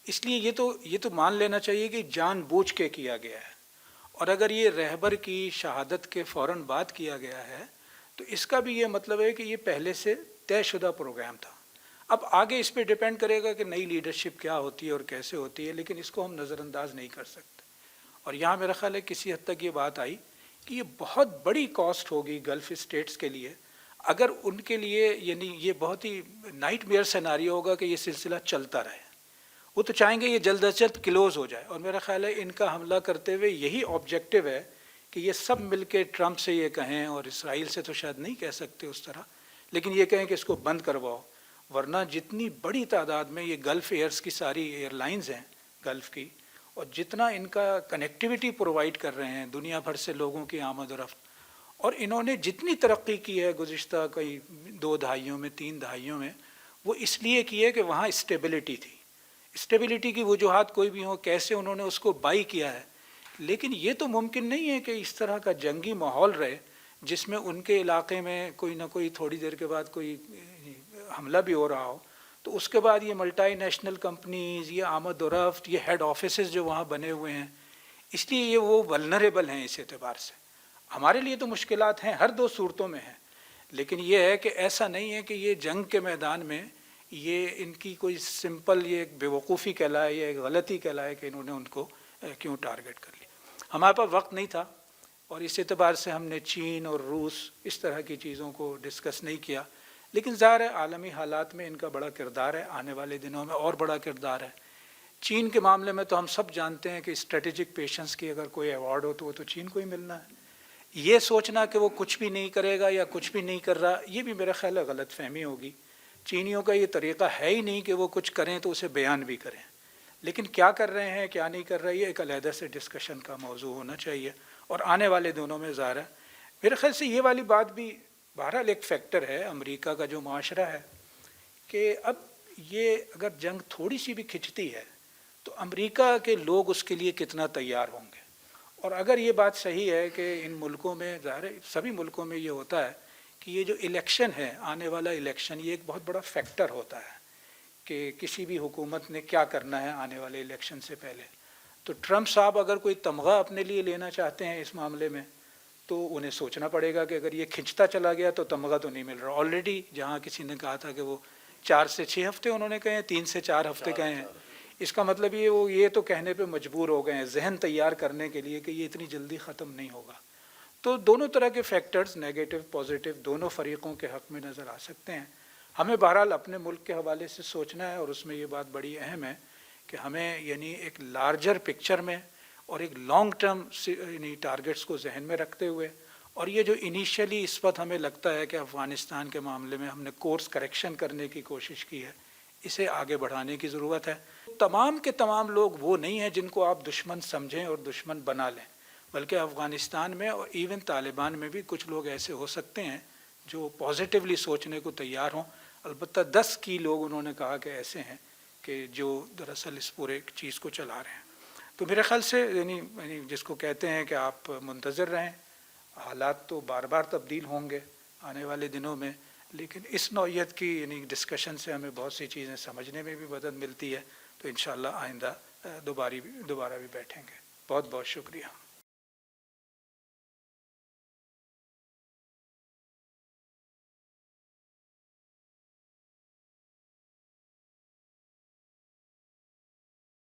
اس لیے یہ تو مان لینا چاہیے کہ جان بوجھ کے کیا گیا ہے, اور اگر یہ رہبر کی شہادت کے فوراً بعد کیا گیا ہے تو اس کا بھی یہ مطلب ہے کہ یہ پہلے سے طے شدہ پروگرام تھا. اب آگے اس پہ ڈیپینڈ کرے گا کہ نئی لیڈرشپ کیا ہوتی ہے اور کیسے ہوتی ہے, لیکن اس کو ہم نظر انداز نہیں کر سکتے. اور یہاں میرا خیال ہے کسی حد تک یہ بات آئی کہ یہ بہت بڑی کاسٹ ہوگی گلف اسٹیٹس کے لیے اگر ان کے لیے یعنی یہ بہت ہی نائٹ میئر سیناریو ہوگا کہ یہ سلسلہ چلتا رہے. وہ تو چاہیں گے یہ جلد از جلد کلوز ہو جائے، اور میرا خیال ہے ان کا حملہ کرتے ہوئے یہی آبجیکٹو ہے کہ یہ سب مل کے ٹرمپ سے یہ کہیں، اور اسرائیل سے تو شاید نہیں کہہ سکتے اس طرح، لیکن یہ کہیں کہ اس کو بند کرواؤ. ورنہ جتنی بڑی تعداد میں یہ گلف ایئرز کی ساری ایئر لائنز ہیں گلف کی، اور جتنا ان کا کنیکٹیوٹی پرووائڈ کر رہے ہیں دنیا بھر سے لوگوں کی آمد و رفت، اور انہوں نے جتنی ترقی کی ہے گزشتہ کئی 2 دہائیوں میں 3 دہائیوں میں، وہ اس لیے کی ہے کہ وہاں اسٹیبلٹی تھی. اسٹیبلٹی کی وجوہات کوئی بھی ہوں، کیسے انہوں نے اس کو بائی کیا ہے. لیکن یہ تو ممکن نہیں ہے کہ اس طرح کا جنگی ماحول رہے جس میں ان کے علاقے میں کوئی نہ کوئی تھوڑی دیر کے بعد کوئی حملہ بھی ہو رہا ہو، تو اس کے بعد یہ ملٹی نیشنل کمپنیز، یہ آمد و رفت، یہ ہیڈ آفیسز جو وہاں بنے ہوئے ہیں، اس لیے یہ وہ ولنریبل ہیں اس اعتبار سے. ہمارے لیے تو مشکلات ہیں، ہر 2 صورتوں میں ہیں، لیکن یہ ہے کہ ایسا نہیں ہے کہ یہ جنگ کے میدان میں یہ ان کی کوئی سمپل یہ ایک بیوقوفی کہلائے یا ایک غلطی کہلائے کہ انہوں نے ان کو کیوں ٹارگٹ کر لیا. ہمارے پاس وقت نہیں تھا، اور اس اعتبار سے ہم نے چین اور روس اس طرح کی چیزوں کو ڈسکس نہیں کیا. لیکن ظاہر ہے عالمی حالات میں ان کا بڑا کردار ہے، آنے والے دنوں میں اور بڑا کردار ہے. چین کے معاملے میں تو ہم سب جانتے ہیں کہ اسٹریٹجک پیشنس کی اگر کوئی ایوارڈ ہو تو وہ تو چین کو ہی ملنا ہے. یہ سوچنا کہ وہ کچھ بھی نہیں کرے گا یا کچھ بھی نہیں کر رہا، یہ بھی میرا خیال ہے غلط فہمی ہوگی. چینیوں کا یہ طریقہ ہے ہی نہیں کہ وہ کچھ کریں تو اسے بیان بھی کریں، لیکن کیا کر رہے ہیں کیا نہیں کر رہے یہ ایک علیحدہ سے ڈسکشن کا موضوع ہونا چاہیے. اور آنے والے دنوں میں ظاہر ہے میرے خیال سے یہ والی بات بھی بہرحال ایک فیکٹر ہے امریکہ کا جو معاشرہ ہے، کہ اب یہ اگر جنگ تھوڑی سی بھی کھنچتی ہے تو امریکہ کے لوگ اس کے لیے کتنا تیار ہوں گے. اور اگر یہ بات صحیح ہے کہ ان ملکوں میں، ظاہر ہے سبھی ملکوں میں یہ ہوتا ہے کہ یہ جو الیکشن ہے، آنے والا الیکشن، یہ ایک بہت بڑا فیکٹر ہوتا ہے کہ کسی بھی حکومت نے کیا کرنا ہے آنے والے الیکشن سے پہلے. تو ٹرمپ صاحب اگر کوئی تمغہ اپنے لیے لینا چاہتے ہیں اس معاملے میں تو انہیں سوچنا پڑے گا کہ اگر یہ کھنچتا چلا گیا تو تمغہ تو نہیں مل رہا. آلریڈی جہاں کسی نے کہا تھا کہ وہ 4 سے 6 ہفتے انہوں نے کہے ہیں، 3 سے 4 ہفتے کہے ہیں، اس کا مطلب یہ تو کہنے پہ مجبور ہو گئے ہیں ذہن تیار کرنے کے لیے کہ یہ اتنی جلدی ختم نہیں ہوگا. تو دونوں طرح کے فیکٹرز، نیگیٹو پازیٹیو، دونوں فریقوں کے حق میں نظر آ سکتے ہیں. ہمیں بہرحال اپنے ملک کے حوالے سے سوچنا ہے، اور اس میں یہ بات بڑی اہم ہے کہ ہمیں یعنی ایک لارجر پکچر میں اور ایک لانگ ٹرم یعنی ٹارگٹس کو ذہن میں رکھتے ہوئے، اور یہ جو انیشیلی اس وقت ہمیں لگتا ہے کہ افغانستان کے معاملے میں ہم نے کورس کریکشن کرنے کی کوشش کی ہے، اسے آگے بڑھانے کی ضرورت ہے. تمام کے تمام لوگ وہ نہیں ہیں جن کو آپ دشمن سمجھیں اور دشمن بنا لیں، بلکہ افغانستان میں اور ایون طالبان میں بھی کچھ لوگ ایسے ہو سکتے ہیں جو پازیٹیولی سوچنے کو تیار ہوں. البتہ 10 کی لوگ انہوں نے کہا کہ ایسے ہیں کہ جو دراصل اس پورے چیز کو چلا رہے ہیں. تو میرے خیال سے یعنی جس کو کہتے ہیں کہ آپ منتظر رہیں، حالات تو بار بار تبدیل ہوں گے آنے والے دنوں میں، لیکن اس نوعیت کی یعنی ڈسکشن سے ہمیں بہت سی چیزیں سمجھنے میں بھی مدد ملتی ہے. تو انشاءاللہ آئندہ دوبارہ بھی بیٹھیں گے. بہت بہت شکریہ.